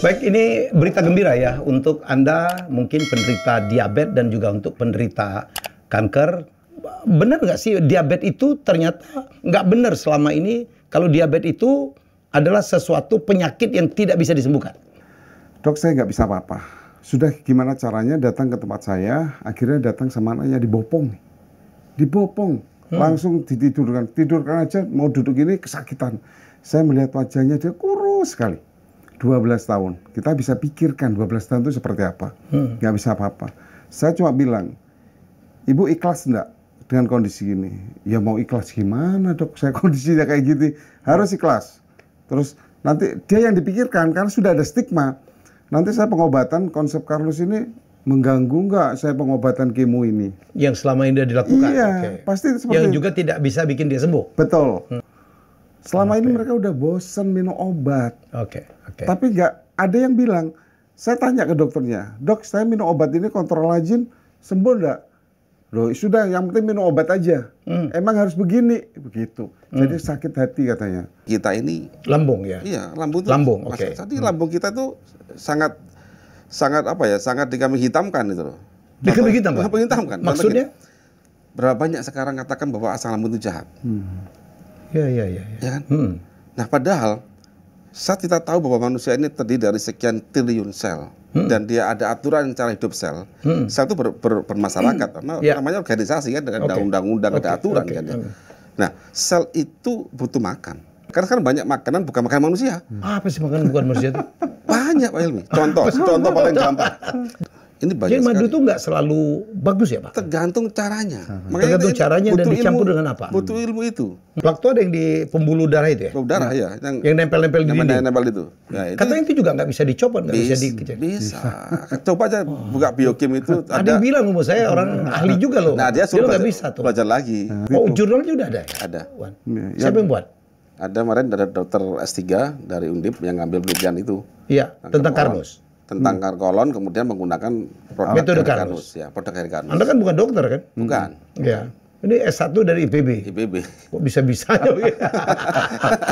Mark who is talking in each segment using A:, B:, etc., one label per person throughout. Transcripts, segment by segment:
A: Baik, ini berita gembira ya untuk Anda mungkin penderita diabetes dan juga untuk penderita kanker. Benar nggak sih diabetes itu ternyata nggak benar selama ini kalau diabetes itu adalah sesuatu penyakit yang tidak bisa disembuhkan?
B: Dok, saya nggak bisa apa-apa. Sudah gimana caranya datang ke tempat saya, akhirnya datang sama anaknya dibopong. Dibopong, langsung ditidurkan. Tidurkan aja, mau duduk ini kesakitan. Saya melihat wajahnya, dia kurus sekali. 12 tahun. Kita bisa pikirkan 12 tahun itu seperti apa. Nggak bisa apa-apa. Saya cuma bilang, Ibu ikhlas enggak dengan kondisi ini? Ya mau ikhlas gimana, Dok? Saya kondisinya kayak gitu. Harus ikhlas. Terus nanti dia yang dipikirkan, karena sudah ada stigma. Nanti saya pengobatan, konsep Carlos ini mengganggu nggak saya pengobatan kemo ini?
A: Yang selama ini sudah dilakukan?
B: Iya, pasti seperti
A: yang juga tidak bisa bikin dia sembuh?
B: Betul. Selama ini mereka udah bosan minum obat. Tapi nggak ada yang bilang, saya tanya ke dokternya, Dok, saya minum obat ini kontrol lajin, sembuh nggak? Loh, sudah, yang penting minum obat aja. Emang harus begini? Begitu. Jadi sakit hati katanya.
C: Kita ini
A: lambung ya?
C: Iya, lambung.
A: Lambung,
C: Jadi lambung kita tuh sangat apa ya? Sangat dikambing hitamkan itu loh.
A: Dikambing hitamkan?
C: Dikambing hitamkan.
A: Maksudnya?
C: Berapa banyak sekarang katakan bahwa asam lambung itu jahat.
A: Ya
C: kan? Nah, padahal saat kita tahu bahwa manusia ini terdiri dari sekian triliun sel dan dia ada aturan cara hidup sel, sel itu bermasyarakat, namanya organisasi kan dengan undang-undang ada aturan kan ya. Nah, sel itu butuh makan. Karena kan banyak makanan bukan makanan manusia.
A: Apa sih makanan bukan manusia itu?
C: Banyak Pak Hilmi. Contoh paling gampang. Ini banyak.
A: Jadi madu itu nggak selalu bagus ya Pak?
C: Tergantung caranya.
A: Tergantung caranya dan dicampur dengan apa?
C: Butuh ilmu itu.
A: Plak itu ada yang di pembuluh darah itu ya?
C: Pembuluh darah ya.
A: Yang nempel-nempel di dinding?
C: Nempel itu. Ya,
A: katanya itu juga nggak bisa dicopot, nggak bisa dikejar?
C: Bisa. Coba aja buka biokim itu.
A: Ada yang bilang sama saya, orang ahli juga loh.
C: Nah, dia
A: nggak bisa tuh.
C: Belajar lagi.
A: Oh, jurnalnya udah ada ya?
C: Ada.
A: Siapa yang buat?
C: Ada kemarin ada dokter S3 dari Undip yang ngambil penelitian itu.
A: Iya, tentang Carlos.
C: Tentang kolon, kemudian menggunakan produk
A: metode Carlos.
C: Ya, produk dari Carlos.
A: Anda kan bukan dokter kan?
C: Bukan.
A: Ya. Ini S1 dari IPB. Kok bisa-bisanya?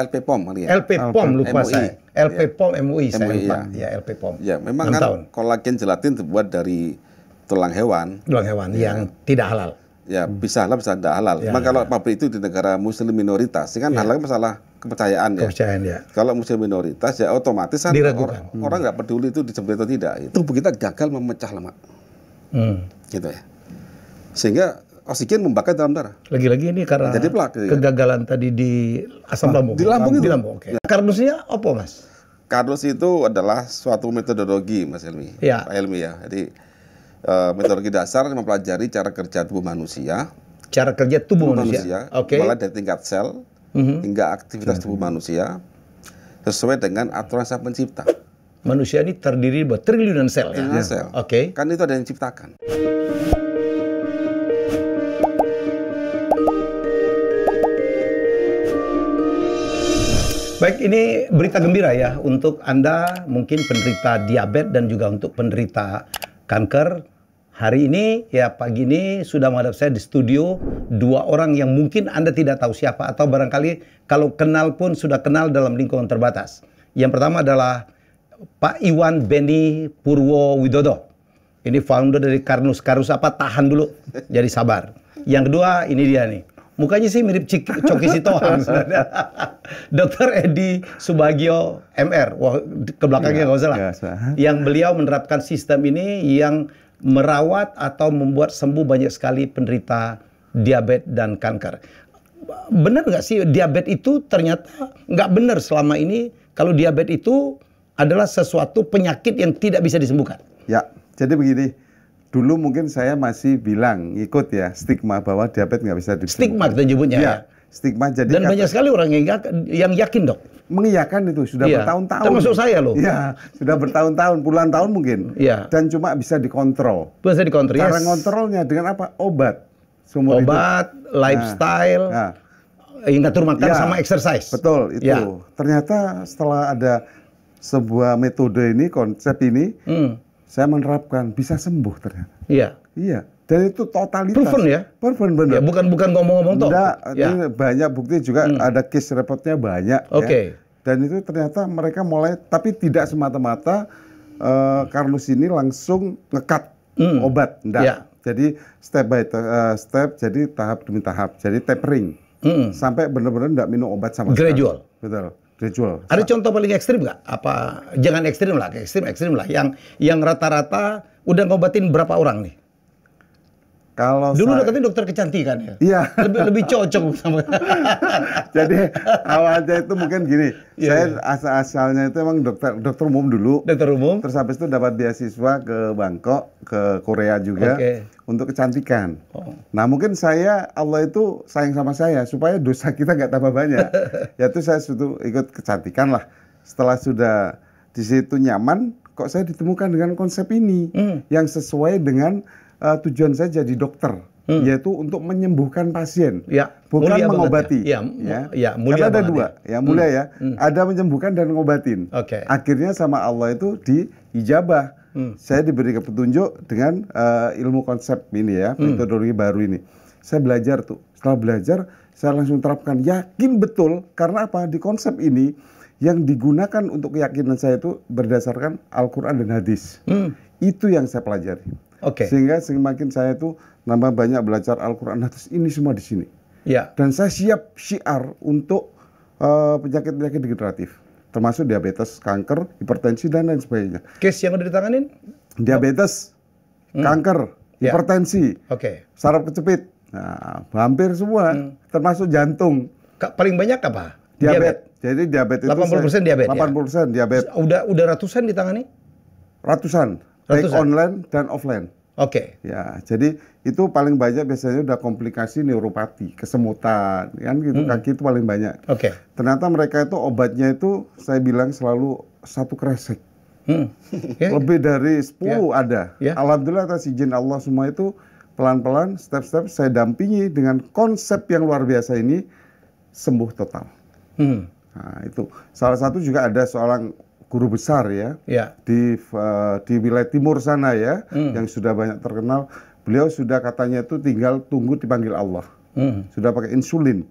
C: LP POM kali ya.
A: LP POM lupa saya. LP POM MUI saya lupa.
C: Ya,
A: LP POM.
C: Ya, memang kan kolagen gelatin terbuat dari tulang hewan.
A: Tulang hewan yang tidak halal.
C: Ya, bisa halal, bisa tidak halal. Memang kalau pabrik itu di negara muslim minoritas, kan halal masalah kepercayaan ya.
A: Kepercayaan ya.
C: Kalau muslim minoritas ya otomatis kan orang nggak peduli itu disembelih atau tidak. Tubuh kita gagal memecah lemak. Gitu ya. Sehingga oksigen membakar dalam darah.
A: Lagi-lagi ini karena jadi kegagalan tadi di asam lambung.
C: Di lambung itu.
A: Di lambung, oke. Carlosnya apa, Mas?
C: Carlos itu adalah suatu metodologi, Mas Helmi.
A: Ya.
C: Pak Helmi ya. Jadi metodologi dasar mempelajari cara kerja tubuh manusia.
A: Cara kerja tubuh manusia.
C: Mulai dari tingkat sel hingga aktivitas tubuh manusia sesuai dengan aturan Sang Pencipta.
A: Manusia ini terdiri dari triliunan sel ya.
C: Triliunan sel. Kan itu ada yang diciptakan.
A: Baik, ini berita gembira ya untuk Anda mungkin penderita diabetes dan juga untuk penderita kanker. Hari ini, ya pagi ini sudah menghadap saya di studio dua orang yang mungkin Anda tidak tahu siapa atau barangkali kalau kenal pun sudah kenal dalam lingkungan terbatas. Yang pertama adalah Pak Iwan Beni Purwowidodo. Ini founder dari Carlos. Carlos apa? Tahan dulu, jadi sabar. Yang kedua, ini dia nih. Mukanya sih mirip Coki Sitohang. Dr. Edi Subagio MR. Wah, ke belakangnya nggak usah lah. Yang beliau menerapkan sistem ini yang merawat atau membuat sembuh banyak sekali penderita diabetes dan kanker. Benar nggak sih diabetes itu ternyata nggak benar selama ini kalau diabetes itu adalah sesuatu penyakit yang tidak bisa disembuhkan?
B: Ya, jadi begini. Dulu mungkin saya masih bilang, ikut ya, stigma bahwa diabetes nggak bisa disembuhkan.
A: Stigma kita nyebutnya ya.
B: Stigma jadi.
A: Dan banyak sekali orang yang yakin, Dok.
B: Mengiyakan itu sudah bertahun-tahun.
A: Termasuk saya loh.
B: Iya, sudah bertahun-tahun, puluhan tahun mungkin.
A: Iya.
B: Dan cuma bisa dikontrol.
A: Bisa dikontrol.
B: Cara ngontrolnya dengan apa? Obat.
A: Obat, lifestyle, ngatur makan sama exercise.
B: Betul, itu. Ya. Ternyata setelah ada sebuah metode ini, konsep ini, saya menerapkan bisa sembuh ternyata.
A: Iya.
B: Iya. Dan itu totalitas.
A: Proven ya?
B: Proven benar.
A: Ya, bukan ngomong-ngomong toh.
B: Ini banyak bukti juga ada case reportnya banyak.
A: Ya.
B: Dan itu ternyata mereka mulai, tapi tidak semata-mata Carnus ini langsung ngekat obat, enggak.
A: Ya.
B: Jadi step by step, jadi tahap demi tahap, jadi tapering. Sampai benar-benar enggak minum obat sama sekali.
A: Gradual.
B: Betul, gradual.
A: Ada contoh paling ekstrim nggak? Apa jangan ekstrim lah, ekstrim lah. Yang rata-rata udah ngobatin berapa orang nih?
B: Kalau
A: Dulu
B: saya,
A: katanya dokter kecantikan ya.
B: iya.
A: Lebih cocok sama.
B: Jadi awalnya itu mungkin gini,
A: Iya,
B: saya asalnya itu emang dokter umum dulu.
A: Dokter umum.
B: Terus habis itu dapat beasiswa ke Bangkok, ke Korea juga,
A: Oke.
B: untuk kecantikan.
A: Oh.
B: Nah mungkin Allah itu sayang sama saya supaya dosa kita nggak tambah banyak. Yaitu saya sudah ikut kecantikan lah. Setelah sudah di situ nyaman, kok saya ditemukan dengan konsep ini yang sesuai dengan tujuan saya jadi dokter, yaitu untuk menyembuhkan pasien,
A: Ya,
B: bukan
A: mulia
B: mengobati.
A: banget ya, mulia
B: Karena ada
A: banget
B: dua, ya mulia ya. Ada menyembuhkan dan ngobatin.
A: Oke.
B: Akhirnya sama Allah itu diijabah. Saya diberi petunjuk dengan ilmu konsep ini ya, metodologi baru ini. Saya belajar tuh. Setelah belajar, saya langsung terapkan. Yakin betul, karena apa? Di konsep ini yang digunakan untuk keyakinan saya itu berdasarkan Al-Quran dan hadis. Itu yang saya pelajari.
A: Oke.
B: Sehingga semakin saya tuh nambah banyak belajar Al-Quran hadis ini semua di sini.
A: Ya.
B: Dan saya siap syiar untuk penyakit-penyakit degeneratif, termasuk diabetes, kanker, hipertensi dan lain sebagainya.
A: Case yang udah ditanganin?
B: Diabetes, kanker,
A: Ya.
B: hipertensi,
A: Oke.
B: saraf kejepit, nah, hampir semua, termasuk jantung,
A: Paling banyak apa?
B: diabetes. Jadi diabetes
A: 80% diabetes, ya?
B: 80% diabetes,
A: Udah ratusan ditangani?
B: ratusan, baik
A: Ratusan?
B: online dan offline.
A: Oke.
B: Ya, jadi itu paling banyak biasanya udah komplikasi neuropati, kesemutan, kan gitu, kaki itu paling banyak.
A: Oke.
B: Ternyata mereka itu obatnya itu saya bilang selalu satu kresek.
A: Ya.
B: Lebih dari 10 ada.
A: Ya.
B: Alhamdulillah atas izin Allah semua itu pelan-pelan, step-step saya dampingi dengan konsep yang luar biasa ini sembuh total. Nah, itu salah satu juga ada seorang guru besar ya,
A: Ya.
B: di wilayah timur sana ya, yang sudah banyak terkenal. Beliau sudah katanya itu tinggal tunggu dipanggil Allah. Sudah pakai insulin.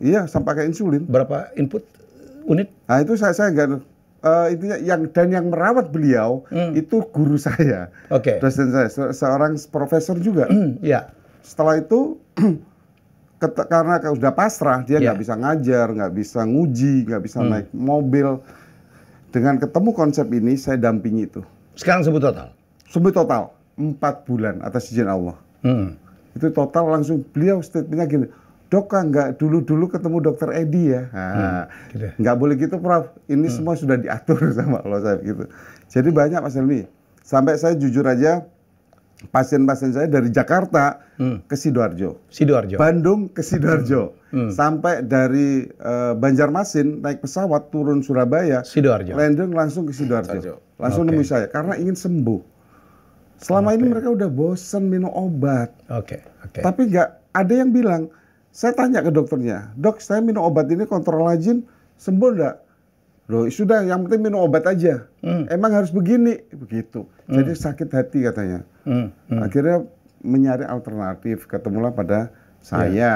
B: Iya, sampai pakai insulin.
A: Berapa input unit?
B: Nah itu saya nggak intinya yang merawat beliau itu guru saya,
A: Oke.
B: dosen saya, seorang profesor juga.
A: Ya.
B: Setelah itu karena sudah pasrah, dia nggak
A: Ya.
B: bisa ngajar, nggak bisa nguji, nggak bisa naik mobil. Dengan ketemu konsep ini, saya dampingi itu.
A: Sekarang sebut total.
B: Sembuh total 4 bulan atas izin Allah. Itu total langsung beliau statementnya gini, dok nggak dulu ketemu dokter Edi ya. Nah,
A: Gitu.
B: nggak boleh gitu Prof. Ini semua sudah diatur sama Allah saya gitu. Jadi banyak Mas Helmi. Sampai saya jujur aja, pasien-pasien saya dari Jakarta ke Sidoarjo,
A: Sidoarjo.
B: Bandung ke Sidoarjo, sampai dari Banjarmasin naik pesawat turun Surabaya,
A: Sidoarjo.
B: landing langsung ke Sidoarjo, langsung
A: Oke.
B: nemui saya karena ingin sembuh. Selama ini mereka udah bosan minum obat,
A: Oke.
B: tapi nggak ada yang bilang. Saya tanya ke dokternya, dok saya minum obat ini kontrol lajin sembuh nggak? Loh sudah, yang penting minum obat aja. Emang harus begini, begitu. Jadi sakit hati katanya. Akhirnya mencari alternatif, ketemulah pada saya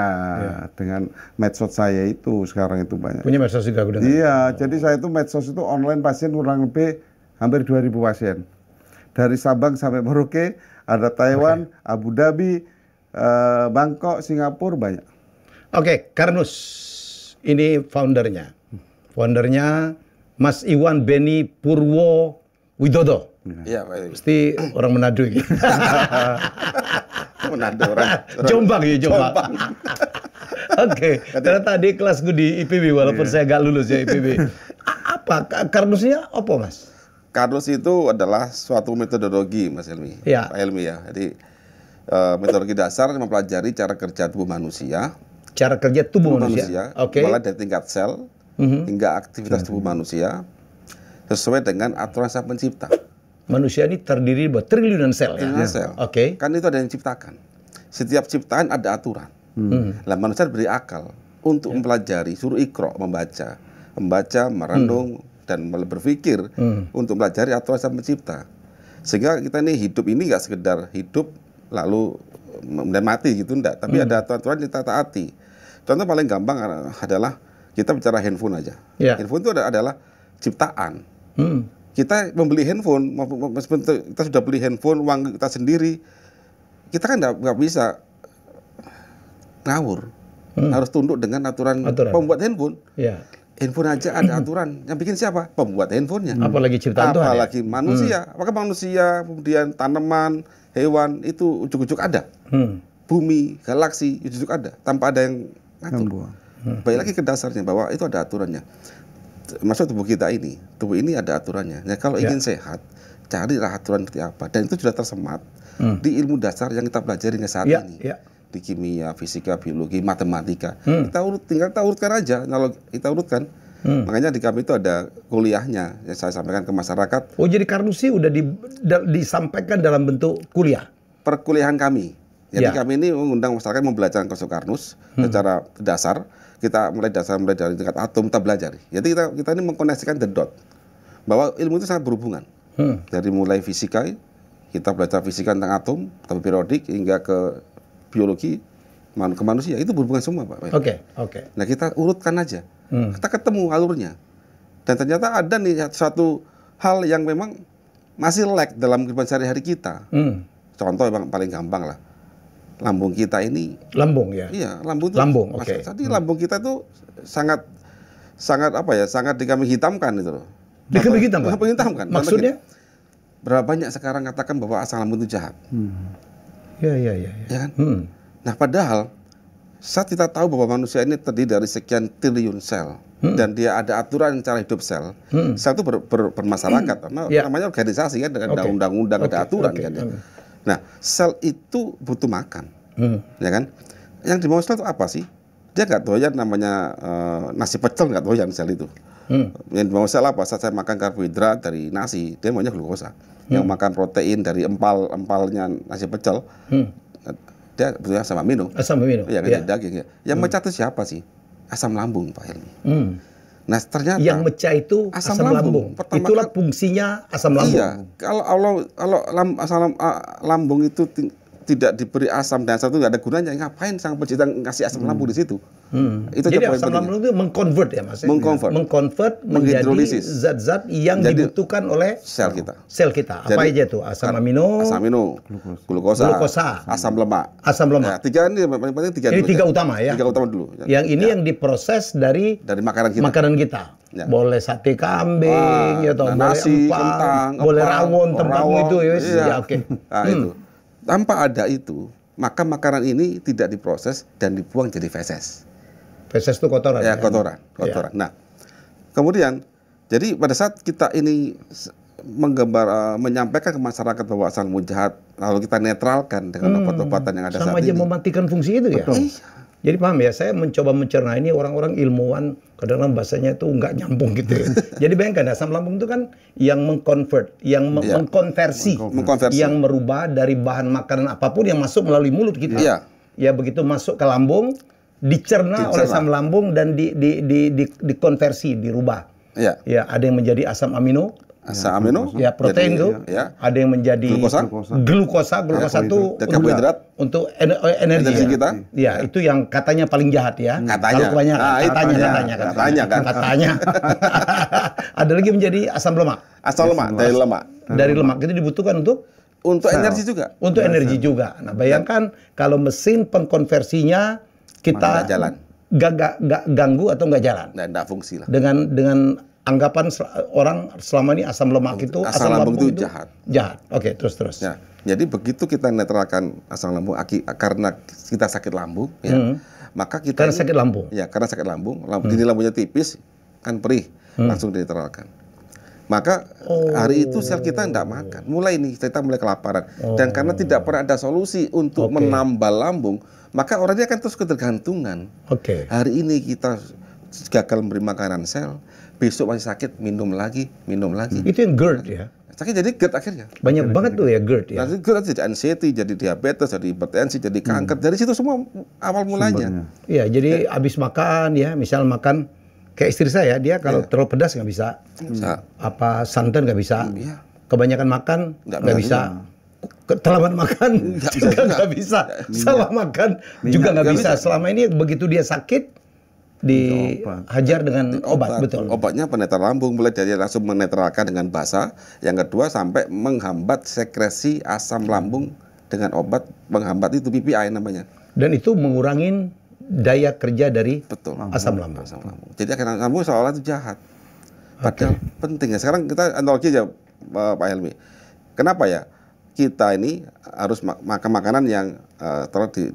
B: dengan medsos saya itu sekarang itu banyak.
A: Punya medsos juga udah.
B: Iya, jadi saya itu medsos itu online pasien kurang lebih hampir 2.000 pasien. Dari Sabang sampai Merauke, ada Taiwan, Abu Dhabi, Bangkok, Singapura banyak.
A: Oke, Carnus. Ini foundernya. Foundernya Mas Iwan Beni Purwo Widodo.
C: Iya, Pak.
A: Pasti orang Manado gitu.
C: Manado orang.
A: Jombang ya, Jombang. Oke, ternyata adik kelasku di IPB walaupun saya gak lulus ya IPB. Apa Carnusnya apa, Mas?
C: Carnus itu adalah suatu metodologi, Mas Helmi.
A: Ya.
C: Pak Helmi ya. Jadi metodologi dasar mempelajari cara kerja tubuh manusia.
A: Cara kerja tubuh manusia. Oke.
C: Mulai dari tingkat sel hingga aktivitas tubuh manusia sesuai dengan aturan Sang Pencipta.
A: Manusia ini terdiri dari triliunan sel ya.
C: Triliunan sel.
A: Oke.
C: Kan itu ada yang diciptakan. Setiap ciptaan ada aturan. Lah manusia diberi akal untuk mempelajari, suruh ikro, membaca, merenung dan berpikir untuk mempelajari aturan Sang Pencipta. Sehingga kita ini hidup ini nggak sekedar hidup lalu dan mati gitu enggak, tapi ada aturan-aturan yang kita taati. Contoh paling gampang adalah kita bicara handphone aja.
A: Ya.
C: Handphone itu adalah ciptaan.
A: Hmm.
C: Kita membeli handphone, meskipun kita sudah beli handphone, uang kita sendiri, kita kan nggak bisa ngawur. Harus tunduk dengan aturan pembuat handphone.
A: Ya.
C: Handphone aja ada aturan. Yang bikin siapa? Pembuat handphonenya.
A: Apalagi ciptaan Tuhan.
C: Apalagi manusia. Apakah manusia, kemudian tanaman, hewan, itu ujuk-ujuk ada. Bumi, galaksi, ujuk-ujuk ada. Tanpa ada yang ngatur. Baik lagi ke dasarnya, bahwa itu ada aturannya. Maksud tubuh kita ini, tubuh ini ada aturannya. Nah, kalau ingin sehat, carilah aturan seperti apa. Dan itu sudah tersemat di ilmu dasar yang kita pelajari saat ini. Di kimia, fisika, biologi, matematika. Tinggal kita urutkan aja. Kalau kita urutkan, makanya di kami itu ada kuliahnya yang saya sampaikan ke masyarakat.
A: Oh, jadi Carnoussi udah disampaikan dalam bentuk kuliah?
C: Perkuliahan kami. Jadi kami ini mengundang masyarakat membelajar konsep Carnus secara dasar. Kita mulai dari tingkat atom kita belajar. Jadi kita ini mengkoneksikan the dot. Bahwa ilmu itu sangat berhubungan. Dari mulai fisika, kita belajar fisika tentang atom, tabel periodik, hingga ke biologi, ke manusia. Itu berhubungan semua, Pak.
A: Oke.
C: Nah, kita urutkan aja. Kita ketemu alurnya. Dan ternyata ada nih satu hal yang memang masih lag dalam kehidupan sehari-hari kita. Contoh yang paling gampang lah. Lambung kita ini.
A: Lambung ya?
C: Iya, lambung itu.
A: Lambung, oke.
C: Jadi lambung kita itu sangat dikambing hitamkan itu loh.
A: Dikambing hitam, Pak?
C: Dikambing hitam kan.
A: Maksudnya?
C: Berapa banyak sekarang katakan bahwa asam lambung itu jahat.
A: Ya
C: kan? Nah, padahal saat kita tahu bahwa manusia ini terdiri dari sekian triliun sel dan dia ada aturan cara hidup sel, sel itu bermasyarakat, namanya organisasi kan, dengan undang-undang, ada aturan kan ya. Nah, sel itu butuh makan, ya kan? Yang dimau sel itu apa sih? Dia nggak doyan namanya nasi pecel, nggak doyan sel itu. Yang dimau sel apa? Saat saya makan karbohidrat dari nasi, dia maunya glukosa. Yang makan protein dari empalnya nasi pecel, dia butuhnya asam amino.
A: Asam amino.
C: Ya, kan, daging ya. Yang mecah itu siapa sih? Asam lambung, Pak Helmi. Nah, ternyata
A: yang mecah itu asam lambung. Itulah fungsinya asam lambung.
C: Iya, kalau asam lambung itu tidak diberi asam dan satu nggak ada gunanya, ngapain sang pencipta ngasih asam lambung di situ? Itu
A: jadi asam lambung itu mengkonvert ya, Mas. Mengkonvert menjadi zat-zat yang dibutuhkan oleh
C: sel kita.
A: Apa aja itu? Asam amino, glukosa, asam lemak.
C: Nah, tiga ini paling penting tiga.
A: Ini tiga utama ya.
C: Tiga utama dulu.
A: Yang ini yang diproses dari makanan kita. Ya. Boleh sate kambing, ya toh,
C: nasi,
A: boleh
C: kentang,
A: boleh rawon, tentang itu ya.
C: Ya, oke. Nah, itu. Tanpa ada itu, maka makanan ini tidak diproses dan dibuang jadi feses.
A: Feses itu kotoran.
C: Ya, kotoran. Ya. Nah, kemudian, jadi pada saat kita ini menyampaikan ke masyarakat bahwa asam lambung jahat, lalu kita netralkan dengan obat-obatan yang ada saat ini.
A: Sama aja mematikan fungsi itu ya. Jadi paham ya, saya mencoba mencerna ini orang-orang ilmuwan, kadang-kadang bahasanya itu nggak nyambung gitu ya. Jadi bayangkan asam lambung itu kan yang mengkonvert, yang mengkonversi, yang merubah dari bahan makanan apapun yang masuk melalui mulut kita. Ya begitu masuk ke lambung, dicerna oleh asam lambung dan dikonversi, dirubah. Ya ada yang menjadi asam amino.
C: Asam amino,
A: ya protein itu, ada yang menjadi glukosa itu untuk energi
C: kita.
A: Ya, itu yang katanya paling jahat ya.
C: Katanya.
A: Katanya. Ada lagi menjadi asam lemak.
C: Asam lemak
A: dari lemak itu dibutuhkan untuk
C: energi juga.
A: Untuk energi juga. Nah, bayangkan kalau mesin pengkonversinya kita gak ganggu atau nggak jalan.
C: Dan nggak fungsi lah.
A: Dengan anggapan orang selama ini asam lemak itu
C: asam lambung itu jahat.
A: Oke, terus.
C: Ya, jadi begitu kita netralkan asam lambung karena kita sakit lambung, maka kita
A: karena sakit lambung.
C: Ya, karena sakit lambung, dinding lambungnya tipis, kan perih, langsung dinetralkan. Maka hari itu sel kita tidak makan. Mulai nih kita mulai kelaparan. Dan karena tidak pernah ada solusi untuk menambal lambung, maka orangnya akan terus ketergantungan. Hari ini kita gagal memberi makanan sel, besok masih sakit, minum lagi.
A: Itu yang GERD ya?
C: Sakit jadi GERD akhirnya.
A: Banyak banget tuh ya GERD ya?
C: Nanti GERD jadi anxiety, jadi diabetes, jadi hipertensi, jadi kanker. Dari situ semua awal mulanya.
A: Iya, jadi habis makan ya, misal makan, kayak istri saya, dia kalau terlalu pedas nggak bisa. Apa santan nggak bisa. Kebanyakan makan nggak bisa. Terlambat makan juga nggak bisa. Salah makan juga nggak bisa. Selama ini begitu dia sakit, dihajar dengan obat, betul.
C: Obatnya penetra lambung, mulai dari langsung menetralkan dengan basa. Yang kedua sampai menghambat sekresi asam lambung dengan obat menghambat itu PPI namanya.
A: Dan itu mengurangin daya kerja dari asam lambung.
C: Jadi asam lambung seolah itu jahat. Padahal penting ya. Sekarang kita analogi aja Pak Helmi. Kenapa ya kita ini harus makan makanan yang terus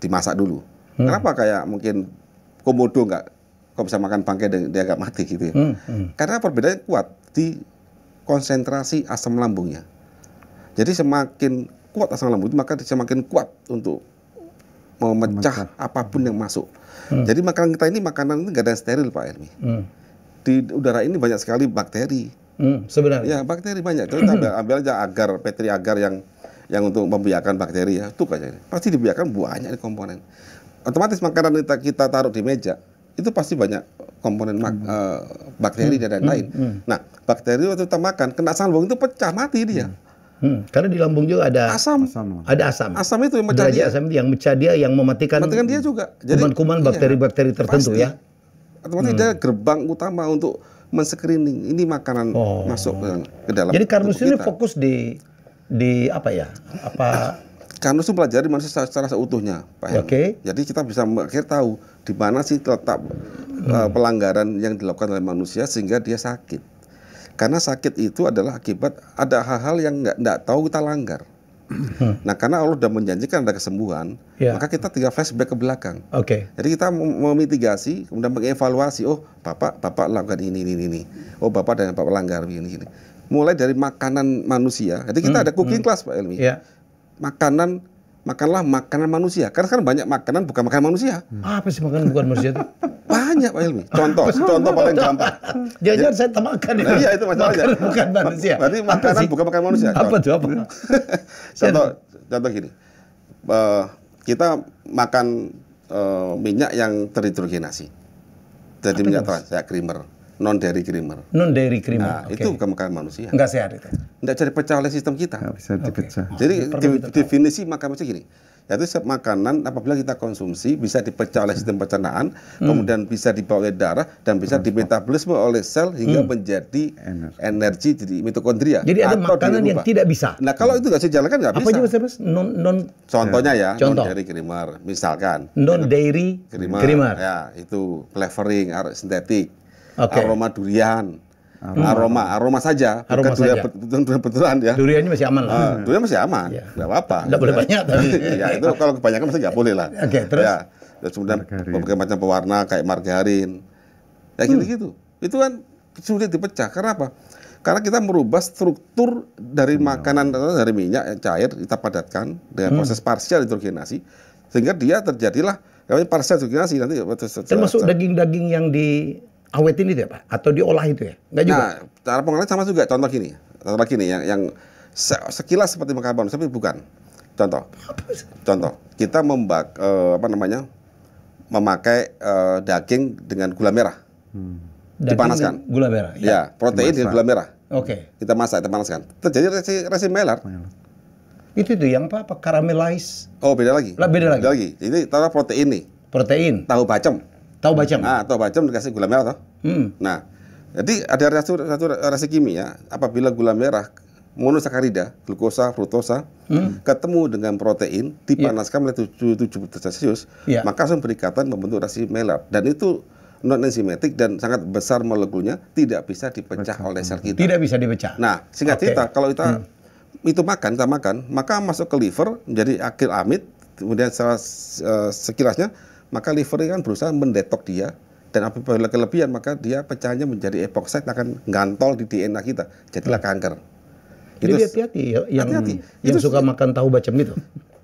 C: dimasak dulu. Kenapa kayak mungkin komodo kok bisa makan bangkai dan dia nggak mati gitu ya. Karena perbedaannya kuat di konsentrasi asam lambungnya. Jadi semakin kuat asam lambung itu maka semakin kuat untuk memecah apapun yang masuk. Jadi makanan kita ini makanan itu nggak ada yang steril Pak Helmi. Di udara ini banyak sekali bakteri.
A: Sebenarnya.
C: Ya bakteri banyak. Kita ambil aja agar, petri agar yang untuk membiarkan bakteri ya, itu aja. Pasti dibiarkan banyak komponen. Otomatis makanan kita taruh di meja itu pasti banyak komponen bakteri dan lain-lain. Nah bakteri waktu kita makan kena asam lambung itu pecah mati dia.
A: Karena di lambung juga ada asam. Ada asam.
C: Asam itu yang mecah dia.
A: Asam yang mecah dia yang mematikan
C: dia juga.
A: Kuman-kuman bakteri-bakteri tertentu ya.
C: Otomatis dia gerbang utama untuk men-screening ini makanan masuk ke dalam.
A: Jadi Carnus ini fokus di apa ya?
C: Carnus itu pelajari manusia secara seutuhnya, Pak Helmi. Jadi kita bisa tahu di mana sih letak pelanggaran yang dilakukan oleh manusia sehingga dia sakit. Karena sakit itu adalah akibat ada hal-hal yang nggak tahu kita langgar. Nah, karena Allah sudah menjanjikan ada kesembuhan, maka kita tinggal flashback ke belakang. Jadi kita memitigasi, kemudian mengevaluasi. Oh, bapak lakukan ini. Oh, bapak dan bapak langgar ini. Mulai dari makanan manusia. Jadi kita ada cooking class, Pak Helmi. Makanlah makanan manusia. Karena sekarang banyak makanan bukan makanan manusia.
A: Apa sih makanan bukan manusia itu?
C: Banyak Pak Helmi. Contoh paling gampang.
A: Jangan saya makan itu.
C: Iya itu masalahnya.
A: Bukan manusia.
C: Berarti makanan bukan makanan manusia.
A: Apa tuh apa?
C: Contoh gini. Kita makan minyak yang terhidrogenasi. Jadi minyak trans, ya creamer. Non-dairy creamer.
A: Non-dairy creamer.
C: Nah, itu bukan makanan manusia.
A: Enggak sehat itu.
C: Enggak jadi pecah oleh sistem kita.
B: Enggak bisa dipecah.
C: Jadi definisi makanan manusia gini. Yaitu makanan apabila kita konsumsi bisa dipecah oleh sistem pencernaan, kemudian bisa dibawa oleh darah dan bisa dimetabolisme oleh sel hingga menjadi energi di mitokondria.
A: Jadi ada makanan yang tidak bisa.
C: Nah, kalau itu nggak dijalankan nggak bisa.
A: Apa aja Mas?
C: Contohnya ya, non-dairy creamer, misalkan.
A: Non-dairy creamer.
C: Ya, itu flavoring, sintetik. Aroma durian, aroma saja, bukan betul-betulan ya.
A: Duriannya masih aman lah.
C: Durian masih aman, nggak apa-apa.
A: Nggak boleh banyak tapi.
C: Ya itu kalau kebanyakan masih nggak boleh lah.
A: Terus?
C: Ya, kemudian berbagai macam pewarna kayak margarin, ya gitu-gitu. Itu kan sulit dipecah. Karena apa? Karena kita merubah struktur dari makanan dari minyak yang cair kita padatkan dengan proses parsial hidrogenasi sehingga dia terjadilah namanya parsial hidrogenasi nanti.
A: Termasuk daging-daging yang awetin itu ya Pak? Atau diolah itu ya? Enggak juga?
C: Nah, cara pengolahan sama juga. Contoh gini yang sekilas seperti makanan manusia tapi bukan. Contoh, kita memakai daging dengan gula merah. Dipanaskan.
A: Gula merah?
C: Ya, protein dengan gula merah. Kita panaskan. Terjadi resin Maillard.
A: Itu yang apa? Caramelize?
C: Oh, beda lagi.
A: Beda lagi.
C: Jadi taruh protein nih.
A: Protein.
C: Tahu bacem.
A: Tahu bacem.
C: Tahu bacem dikasih gula merah toh. Nah, jadi ada satu reaksi kimia apabila gula merah monosakarida, glukosa, fruktosa ketemu dengan protein dipanaskan oleh 70 derajat Celcius, maka langsung berikatan membentuk reaksi Maillard dan itu non enzimatik dan sangat besar molekulnya, tidak bisa dipecah oleh sel kita.
A: Tidak bisa dipecah.
C: Nah, singkat cerita kalau kita itu kita makan, maka masuk ke liver menjadi akil amid, kemudian sekilasnya maka liver kan berusaha mendetok dia dan apabila kelebihan maka dia pecahnya menjadi epoxide akan gantol di DNA kita, jadilah kanker.
A: Jadi hati-hati yang suka makan tahu bacem itu.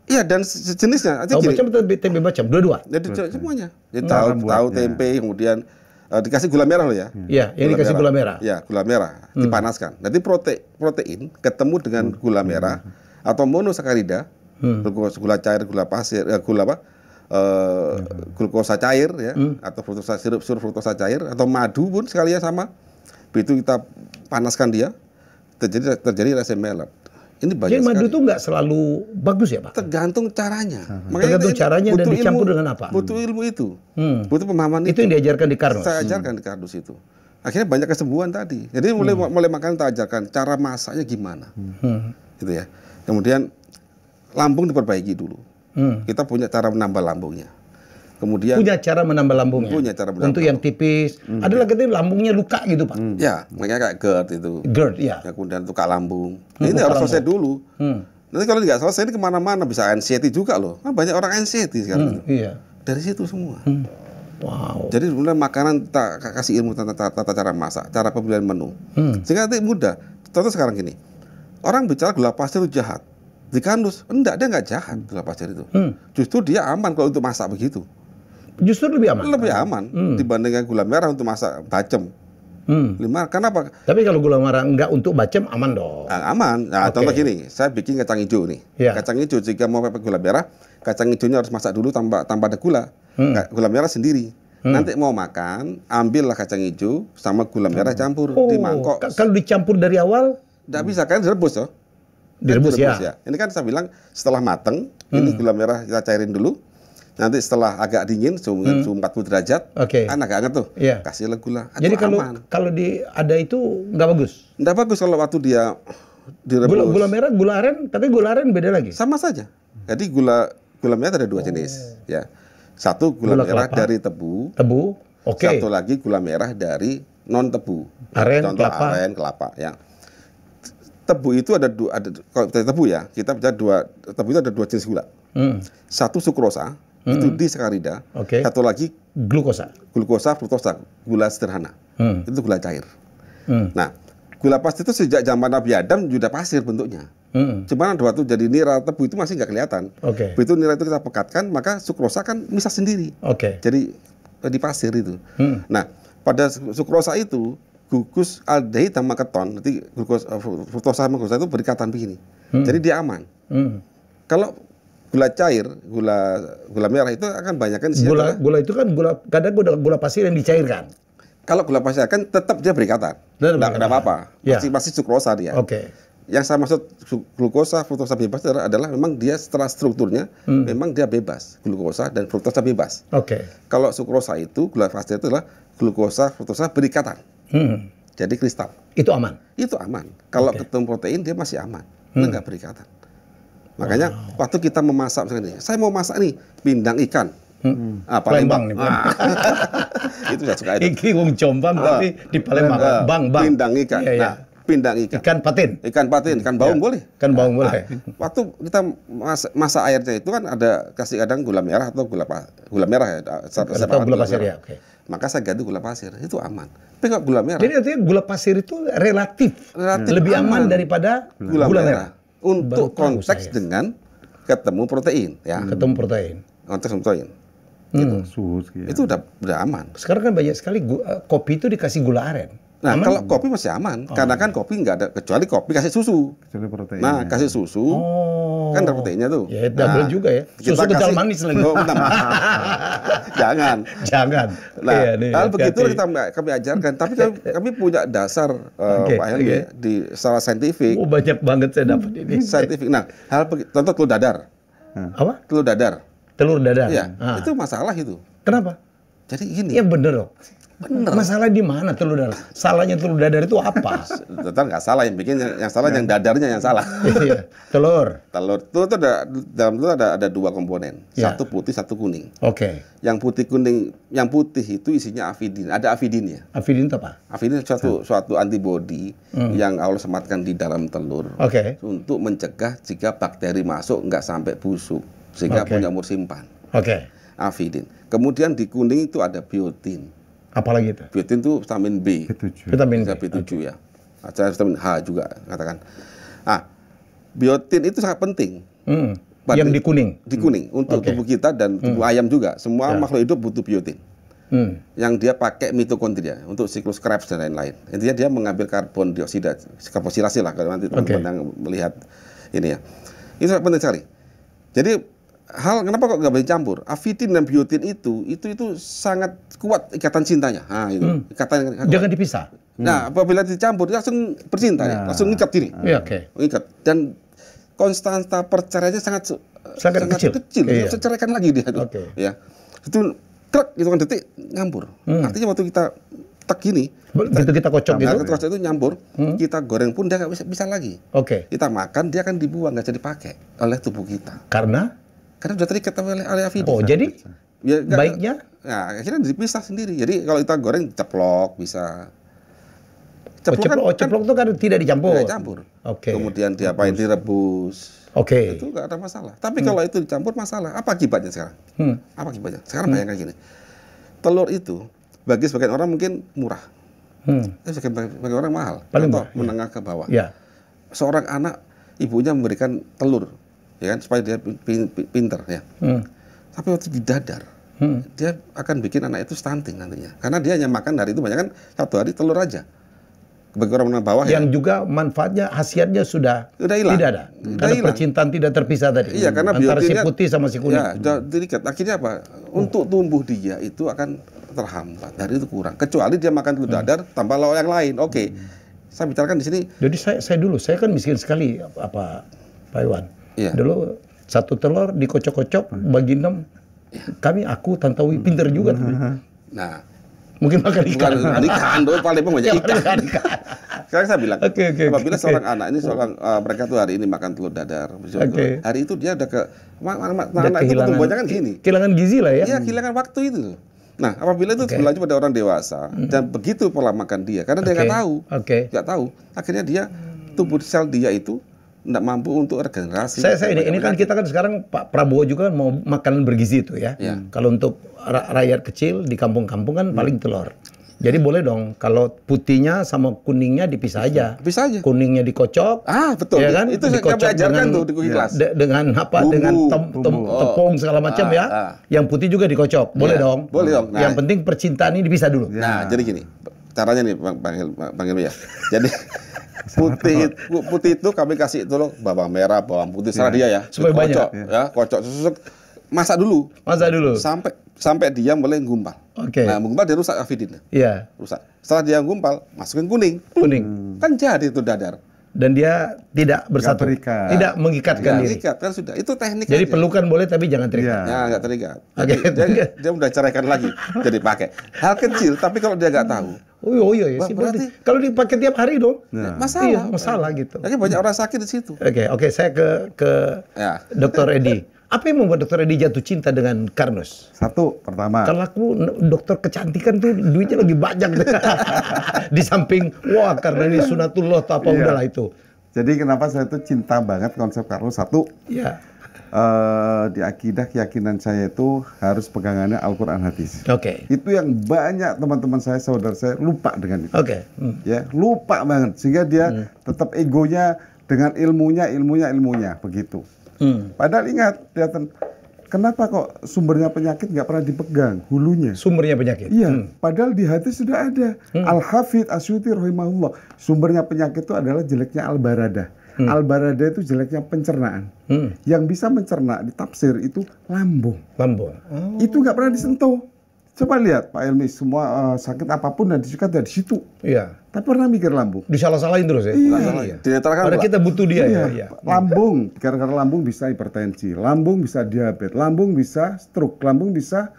C: Iya dan sejenisnya.
A: Tahu bacem atau tempe bacem, dua-dua.
C: Jadi semuanya. Jadi tahu tempe kemudian dikasih gula merah loh ya.
A: Iya, yang dikasih gula merah.
C: Ya, gula merah dipanaskan. Nanti protein ketemu dengan gula merah atau monosakarida, gula cair, gula pasir, glukosa cair ya, atau sirup fruktosa cair atau madu pun sekalian sama. Begitu kita panaskan dia terjadi reaksi Maillard. Ini banyak
A: Jadi madu
C: sekali.
A: itu nggak selalu bagus ya Pak?
C: Tergantung caranya.
A: Tergantung caranya dan
C: butuh
A: dicampur
C: ilmu,
A: dengan apa?
C: Butuh ilmu itu.
A: Hmm.
C: Butuh pemahaman
A: Itu yang diajarkan di Karnos.
C: Saya ajarkan di kardus itu. Akhirnya banyak kesembuhan tadi. Jadi mulai makan kita ajarkan cara masaknya gimana. Gitu ya. Kemudian lambung diperbaiki dulu. Kita punya cara menambah lambungnya. Kemudian
A: Punya cara menambah lambungnya.
C: Punya cara menambah
A: Untuk yang tipis. Ada lagi tuh lambungnya luka gitu Pak.
C: ya, makanya kayak GERD itu.
A: GERD ya.
C: Ya, kemudian tukar lambung. Ini harus selesai dulu. Nanti kalau nggak selesai ini kemana-mana, bisa anxiety juga loh. Kan banyak orang anxiety sekarang.
A: Iya.
C: Dari situ semua.
A: Wow.
C: Jadi kemudian makanan kita kasih ilmu tata cara masak, cara pemilihan menu. Sehingga nanti mudah. Contoh sekarang gini, orang bicara gula pasir itu jahat. Di Karnos, enggak, dia nggak jahat gula pasir itu. Justru dia aman kalau untuk masak begitu.
A: Justru lebih aman.
C: Lebih aman dibandingkan gula merah untuk masak bacem. Kenapa?
A: Tapi kalau gula merah enggak untuk bacem aman dong.
C: Aman. Nah,
A: Oke.
C: contoh gini, saya bikin kacang hijau nih.
A: Iya.
C: Kacang hijau jika mau pakai gula merah, kacang hijaunya harus masak dulu tanpa ada gula. Gula merah sendiri. Nanti mau makan, ambillah kacang hijau sama gula merah campur di mangkok.
A: Kalau dicampur dari awal
C: Nggak bisa kan direbus toh?
A: direbus ya.
C: Ini kan saya bilang setelah mateng, ini gula merah kita cairin dulu. Nanti setelah agak dingin, suhu 40 derajat,
A: Oke.
C: kan agak hangat tuh.
A: Iya.
C: Kasihlah gula.
A: Jadi
C: Itu
A: kalau
C: aman.
A: kalau ada itu nggak bagus.
C: Nggak bagus kalau waktu dia direbus.
A: Gula merah, gula aren, tapi gula aren beda lagi.
C: Sama saja. Jadi gula merah ada dua jenis, ya. Satu gula merah
A: kelapa.
C: dari tebu,
A: Tebu, oke.
C: satu lagi gula merah dari non tebu.
A: Aren,
C: Contoh
A: kelapa.
C: aren, kelapa, ya. Tebu itu ada kalau dari tebu ya, kita bicara tebu itu ada dua jenis gula. Satu sukrosa, itu disakarida.
A: Oke.
C: Satu lagi
A: Glukosa.
C: glukosa, fruktosa, gula sederhana. Itu gula cair.
A: Hmm.
C: Nah, gula pasir itu sejak zaman Nabi Adam sudah pasir bentuknya. Cuman waktu jadi nira tebu itu masih nggak kelihatan.
A: Oke.
C: Begitu nira itu kita pekatkan, maka sukrosa kan misah sendiri.
A: Oke.
C: Jadi di pasir itu. Nah, pada sukrosa itu gugus aldehid sama keton, nanti fruktosa sama glukosa itu berikatan begini. Jadi dia aman. Kalau gula cair, gula merah itu akan banyakkan isinya.
A: Gula itu kan kadang gula pasir yang dicairkan.
C: Kalau gula pasir kan tetap dia berikatan.
A: Tetap
C: Nggak
A: berikatan.
C: apa-apa.
A: Ya.
C: Masih sukrosa dia.
A: Oke.
C: Yang saya maksud glukosa, fruktosa bebas adalah memang dia setelah strukturnya memang dia bebas, glukosa dan fruktosa bebas.
A: Oke.
C: Kalau sukrosa itu, gula pasir itu adalah glukosa, fruktosa berikatan. Jadi kristal.
A: Itu aman.
C: Itu aman. Kalau ketemu protein dia masih aman. Dia nggak berikatan. Makanya waktu kita memasak misalnya nih, saya mau masak nih pindang ikan.
A: Palembang nih.
C: Itu saya suka itu.
A: Iki wong Jombang tapi di Palembang. Bang.
C: Pindang ikan.
A: Iya, iya.
C: Nah, pindang ikan.
A: Ikan patin.
C: Ikan patin, ikan baung boleh.
A: Kan bawang boleh.
C: Waktu kita masak airnya itu kan ada kasih kadang gula merah atau gula merah ya.
A: Atau gula pasir ya. Oke.
C: Maka saya ganti gula pasir, itu aman. Tapi kalau gula merah,
A: Jadi artinya gula pasir itu relatif lebih aman daripada
C: gula merah. Untuk
A: Baru tahu
C: konteks
A: saya.
C: dengan ketemu protein, ya.
A: Ketemu protein.
C: Konteks protein.
B: Suhu sekian.
C: Itu udah aman.
A: Sekarang kan banyak sekali kopi itu dikasih gula aren.
C: Nah,
A: Aman?
C: kalau kopi masih aman, karena kan kopi nggak ada, kecuali kopi kasih susu.
B: Kecuali protein.
C: Nah, kasih susu, kan ada proteinnya tuh.
A: Ya, double juga ya. Susu
C: kita
A: kental
C: kasih-
A: manis lagi.
C: Oh, bentar. Jangan.
A: Jangan.
C: Nah,
A: Iya, nih,
C: hal begitu
A: hati-hati.
C: kami ajarkan. Tapi kami punya dasar Pak Helmi, di secara saintifik.
A: Oh, banyak banget saya dapat ini.
C: Saintifik. Nah, contoh telur dadar.
A: Apa?
C: Telur dadar.
A: Telur dadar.
C: Iya,
A: Ah.
C: itu masalah itu.
A: Kenapa?
C: Jadi gini.
A: Ya bener loh. Masalah di mana telur dadar? Salahnya telur dadar itu apa?
C: Tetap nggak salah yang bikin, yang salah yang dadarnya yang salah.
A: Iya, telur.
C: Telur itu ada dalam telur ada dua komponen,
A: Ya.
C: satu putih, satu kuning.
A: Oke.
C: Yang putih itu isinya afidin, ada afidinnya.
A: Afidin itu apa?
C: Afidin suatu antibodi yang Allah sematkan di dalam telur
A: Oke.
C: untuk mencegah jika bakteri masuk nggak sampai busuk sehingga
A: Oke.
C: punya umur simpan.
A: Oke.
C: Afidin. Kemudian di kuning itu ada biotin.
A: Apalagi itu?
C: Biotin itu vitamin B.
B: B7.
A: Vitamin
C: Bisa
A: B.
C: B7 ya. Ada vitamin H juga katakan. Ah, biotin itu sangat penting.
A: Yang di kuning.
C: Di kuning untuk
A: Oke.
C: tubuh kita dan tubuh ayam juga. Semua makhluk hidup butuh biotin. Yang dia pakai mitokondria untuk siklus Krebs dan lain-lain. Intinya dia mengambil karbon dioksida, karbosilasi lah kalau nanti teman-teman melihat ini ya. Itu sangat penting sekali. Jadi kenapa kok nggak boleh campur? Afidin dan biotin itu sangat kuat ikatan cintanya. Nah, itu ikatan.
A: Jangan dipisah.
C: Nah, apabila dicampur dia langsung bercinta, ya, langsung ngikat diri.
A: Iya, oke.
C: Ngikat. Dan konstanta perceraiannya sangat
A: kecil.
C: Iya. Bisa ceraikan lagi dia itu.
A: Oke.
C: Ya. Itu krek hitungan detik nyambur. Artinya waktu kita tek gini,
A: begitu kita kocok gitu.
C: Kita kocok itu nyambur, kita goreng pun dia nggak bisa lagi.
A: Oke.
C: Kita makan dia akan dibuang, nggak jadi dipakai oleh tubuh kita.
A: Karena
C: udah terikat oleh AFID.
A: Oh, jadi
C: ya,
A: baiknya?
C: Nah, akhirnya dipisah sendiri. Jadi kalau kita goreng ceplok bisa.
A: Ceplok itu kan tidak dicampur.
C: Tidak dicampur.
A: Oke.
C: Kemudian diapain, direbus.
A: Oke.
C: Itu nggak ada masalah. Tapi kalau itu dicampur masalah. Apa akibatnya sekarang? Apa akibatnya? Sekarang bayangkan gini. Telur itu bagi sebagian orang mungkin murah. Bagi orang mahal.
A: Paling
C: atau
A: murah,
C: menengah ke bawah.
A: Ya.
C: Seorang anak ibunya memberikan telur, ya kan, supaya dia pinter ya. Tapi waktu didadar, dia akan bikin anak itu stunting nantinya. Karena dia hanya makan hari itu banyak kan satu hari telur aja. Bagi orang menengah bawah
A: yang
C: ya.
A: juga manfaatnya, khasiatnya sudah
C: hilang.
A: Tidak ada. Karena percintaan tidak terpisah tadi.
C: Iya, karena
A: antara si putih sama si kuning.
C: Ya, terikat. Akhirnya apa? Untuk tumbuh dia itu akan terhambat. Dari itu kurang. Kecuali dia makan telur dadar tambah lauk yang lain. Oke. Saya bicarakan di sini.
A: Jadi saya kan miskin sekali Pak Iwan.
C: Iya.
A: Dulu satu telur dikocok-kocok bagi 6. Aku Tantowi pinter juga.
C: Nah,
A: mungkin makan ikan.
C: Bukan ikan, paling banyak ikan. Sekarang saya bilang, apabila seorang anak ini mereka tuh hari ini makan telur dadar, hari itu dia udah anak itu pertumbuhannya kan gini.
A: Kehilangan gizi lah ya.
C: Iya, kehilangan waktu itu. Nah, apabila itu berlanjut pada orang dewasa dan begitu pola makan dia, karena dia nggak tahu, akhirnya dia tubuh sel dia itu nggak mampu untuk regenerasi.
A: Ini kan kita kan sekarang Pak Prabowo juga mau makanan bergizi itu ya. Kalau untuk rakyat kecil di kampung-kampung kan paling telur. Jadi boleh dong kalau putihnya sama kuningnya dipisah aja.
C: Bisa aja.
A: Kuningnya dikocok.
C: Betul.
A: Ya kan?
C: Itu saya ajarkan tuh di cooking class.
A: Dengan apa? Bumbu, dengan tepung segala macam ya. Yang putih juga dikocok. Boleh dong.
C: Boleh dong.
A: Yang penting percintaan ini dipisah dulu.
C: Nah, jadi gini. Caranya nih Bang Ilmi ya. Jadi putih itu kami kasih itu loh bawang merah, bawang putih serah dia ya.
A: Supaya banyak.
C: Ya, kocok masak dulu. Sampai dia mulai gumpal. Nah, gumpal dia rusak afidin.
A: Iya.
C: Rusak. Setelah dia gumpal, masukin kuning. Kan jadi itu dadar.
A: Dan dia tidak bersatu. Tidak mengikatkan diri.
C: Kan sudah. Itu teknik.
A: Jadi pelukan boleh tapi jangan terikat.
C: Ya, nggak terikat. Dia udah ceraikan lagi. Jadi pakai. Hal kecil, tapi kalau dia nggak tahu.
A: Oh iya. Berarti kalau dipakai tiap hari dong.
C: Masalah.
A: Masalah gitu.
C: Jadi banyak orang sakit di situ.
A: Oke. Saya ke Dr. Edi. Apa yang membuat Dr. Edi jatuh cinta dengan Karnus?
B: Satu, pertama.
A: Kalau aku dokter kecantikan tuh duitnya lagi banyak. Di samping, karena ini sunatullah atau apa udahlah itu.
B: Jadi kenapa saya tuh cinta banget konsep Karnus? Satu, di akidah keyakinan saya itu harus pegangannya Al-Quran hadis. Itu yang banyak teman-teman saya, saudara saya lupa dengan itu. Ya, lupa banget. Sehingga dia tetap egonya dengan ilmunya begitu. Padahal ingat, kenapa kok sumbernya penyakit nggak pernah dipegang, hulunya?
A: Sumbernya penyakit? Iya,
B: padahal di hadis sudah ada. Al-Hafidh Asyuti rahimahullah, sumbernya penyakit itu adalah jeleknya al-baradah. Al-baradah itu jeleknya pencernaan. Yang bisa mencerna di tafsir itu lambung. Itu nggak pernah disentuh. Coba lihat Pak Ilmi, semua sakit apapun dan disuka dari situ.
A: Iya.
B: Tapi pernah mikir lambung?
A: Disalah-salahin terus ya?
B: Iya.
A: Padahal kita butuh dia ya.
B: Lambung, karena lambung bisa hipertensi, lambung bisa diabetes, lambung bisa stroke, lambung bisa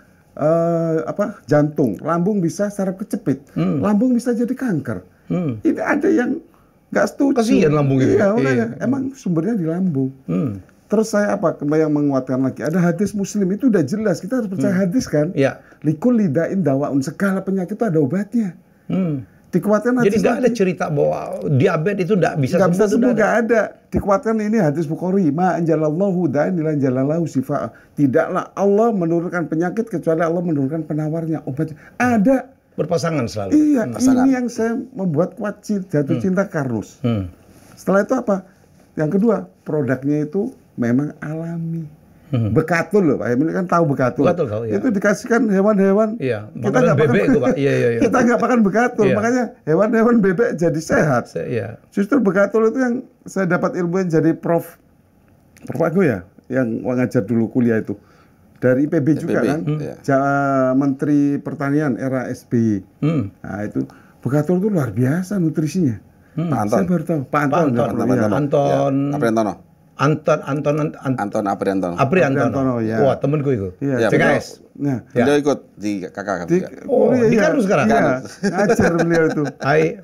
B: jantung, lambung bisa saraf kejepit, lambung bisa jadi kanker. Ini ada yang nggak setuju.
A: Kasihan lambung itu.
B: Iya, makanya emang sumbernya di lambung. Terus saya yang menguatkan lagi, ada hadis Muslim itu udah jelas, kita harus percaya hadis kan?
A: Iya.
B: Likul lidain dawaun, segala penyakit itu ada obatnya. Dikuatkan hadis.
A: Jadi nggak ada cerita bahwa diabetes itu nggak bisa
B: sembuh, nggak ada. Dikuatkan ini hadis Bukhari, ma anjalallahu da'in ila anjalallahu shifa'a. Tidaklah Allah menurunkan penyakit kecuali Allah menurunkan penawarnya, obatnya. Ada.
A: Berpasangan selalu.
B: Iya, ini yang saya membuat kuat jatuh cinta Karnus. Setelah itu apa? Yang kedua, produknya itu memang alami. Bekatul loh, Pak Emil kan tahu bekatul.
A: Tahu, ya.
B: Itu dikasihkan hewan-hewan.
A: Iya,
B: kita nggak
A: bebek itu, Pak. Iya.
B: Kita nggak makan bekatul, makanya hewan-hewan bebek jadi sehat.
A: Iya.
B: Justru bekatul itu yang saya dapat ilmu yang jadi Prof Aku ya, yang ngajar dulu kuliah itu. Dari IPB juga kan, Menteri Pertanian era SBY. Nah itu bekatul itu luar biasa nutrisinya.
C: Pak Anton.
B: Saya baru tahu. Pak Anton.
C: Anton. Anton Apriantono.
A: Apriantono.
B: Ya.
A: Wah, temenku itu.
B: Iya,
A: CKS.
B: Nah,
C: Beliau ikut di kakak
B: di,
A: Di Karnus sekarang?
B: Iya, ngajar beliau itu.
A: Hai.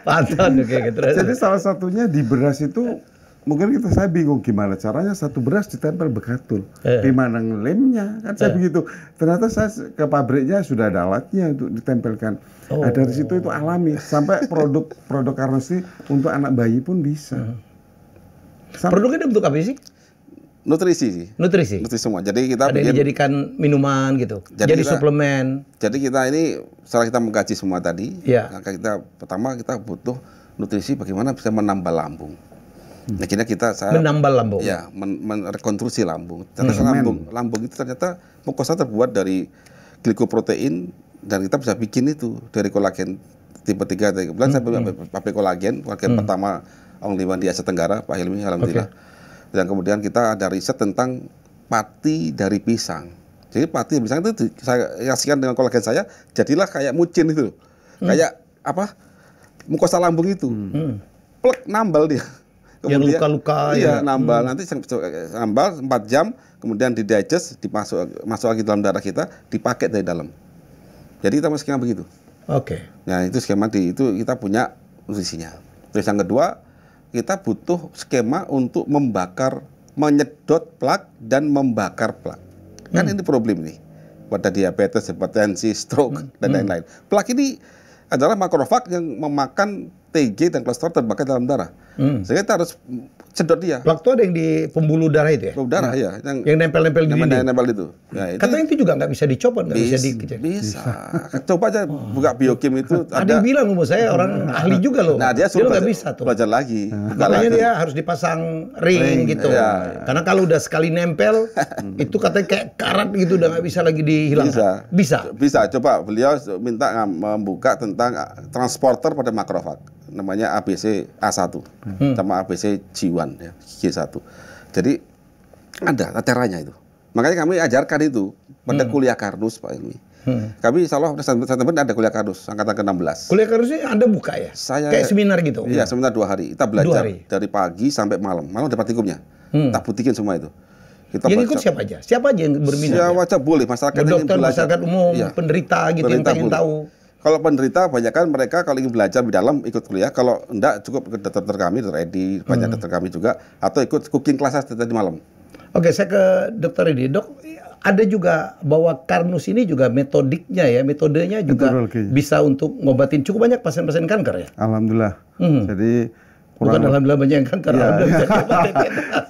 A: Pak Anton, oke. Terus.
B: Jadi salah satunya di beras itu, mungkin saya bingung gimana caranya satu beras ditempel bekatul. Di mana ngelemnya, kan saya begitu. Ternyata saya ke pabriknya sudah ada alatnya untuk ditempelkan. Nah, dari situ itu alami. Sampai produk Karnus ini untuk anak bayi pun bisa.
A: Produknya bentuk apa sih?
C: Nutrisi sih.
A: Nutrisi
C: Semua. Jadi kita
A: ada yang dijadikan minuman gitu. Jadi suplemen.
C: Jadi kita ini setelah kita mengkaji semua tadi,
A: ya.
C: Pertama kita butuh nutrisi bagaimana bisa menambah lambung. Nah, saya
A: menambah lambung.
C: Ya, merekonstruksi lambung. Ternyata lambung itu ternyata mukosa terbuat dari glikoprotein dan kita bisa bikin itu dari kolagen tipe 3. Kebetulan saya pakai kolagen pertama only one di Asia Tenggara, Pak Hilmi, alhamdulillah. Dan kemudian kita ada riset tentang pati dari pisang. Jadi pati dari pisang itu saya kasihkan dengan kolagen saya, jadilah kayak mucin itu. Kayak apa? Mukosa lambung itu. Plek, nambal dia.
A: Kemudian, yang luka-luka
C: ya. Nambal. Nanti nambal 4 jam, kemudian di digest, masuk lagi dalam darah kita, dipakai dari dalam. Jadi kita skema begitu.
A: Oke.
C: Nah, itu skema itu kita punya nutrisinya. Terus yang kedua, kita butuh skema untuk menyedot plak dan membakar plak. Kan ini problem nih. Pada diabetes, hipertensi, stroke, dan lain-lain. Plak ini adalah makrofag yang memakan TG dan kolesterol terbakar dalam darah. Sehingga kita harus sedot dia.
A: Plak itu ada yang di pembuluh darah itu ya?
C: Pembuluh darah, ya.
A: Yang nempel-nempel di dinding?
C: Nempel itu. Ya,
A: katanya itu juga nggak bisa dicopot, nggak bisa dikejar.
C: Bisa. Coba aja buka biokim itu.
A: Ada yang bilang umur saya orang ahli juga loh.
C: Nah, dia
A: nggak bisa tuh.
C: Belajar lagi.
A: Makanya dia harus dipasang ring gitu.
C: Ya.
A: Karena kalau udah sekali nempel, itu katanya kayak karat gitu, udah nggak bisa lagi dihilangkan.
C: Bisa. Coba beliau minta membuka tentang transporter pada makrofag. Namanya ABC A1 sama ABC G1 ya, G1. Jadi ada caranya itu. Makanya kami ajarkan itu pada kuliah Karnus, Pak Ilmi. Kami insya Allah September ada kuliah Karnus angkatan ke-16.
A: Kuliah Karnus ini Anda buka ya? Kayak seminar gitu?
C: Iya, seminar 2 hari. Kita belajar dari pagi sampai malam. Malam ada praktikumnya. Kita buktikan semua itu.
A: Yang ikut siapa aja? Siapa aja yang berminat?
C: Siapa aja boleh. Masyarakat
A: dokter, masyarakat umum, penderita gitu yang pengen tahu.
C: Kalau penderita, banyak kan mereka kalau ingin belajar di dalam ikut kuliah. Kalau enggak, cukup ke dokter kami, dokter Edi, banyak dokter kami juga. Atau ikut cooking class tadi malam. Oke,
A: saya ke dokter Edi. Dok, ada juga bahwa Karnus ini juga metodiknya ya, metodenya juga bisa untuk ngobatin cukup banyak pasien-pasien kanker ya?
B: Alhamdulillah. Jadi
A: bukan alhamdulillah banyak yang kanker,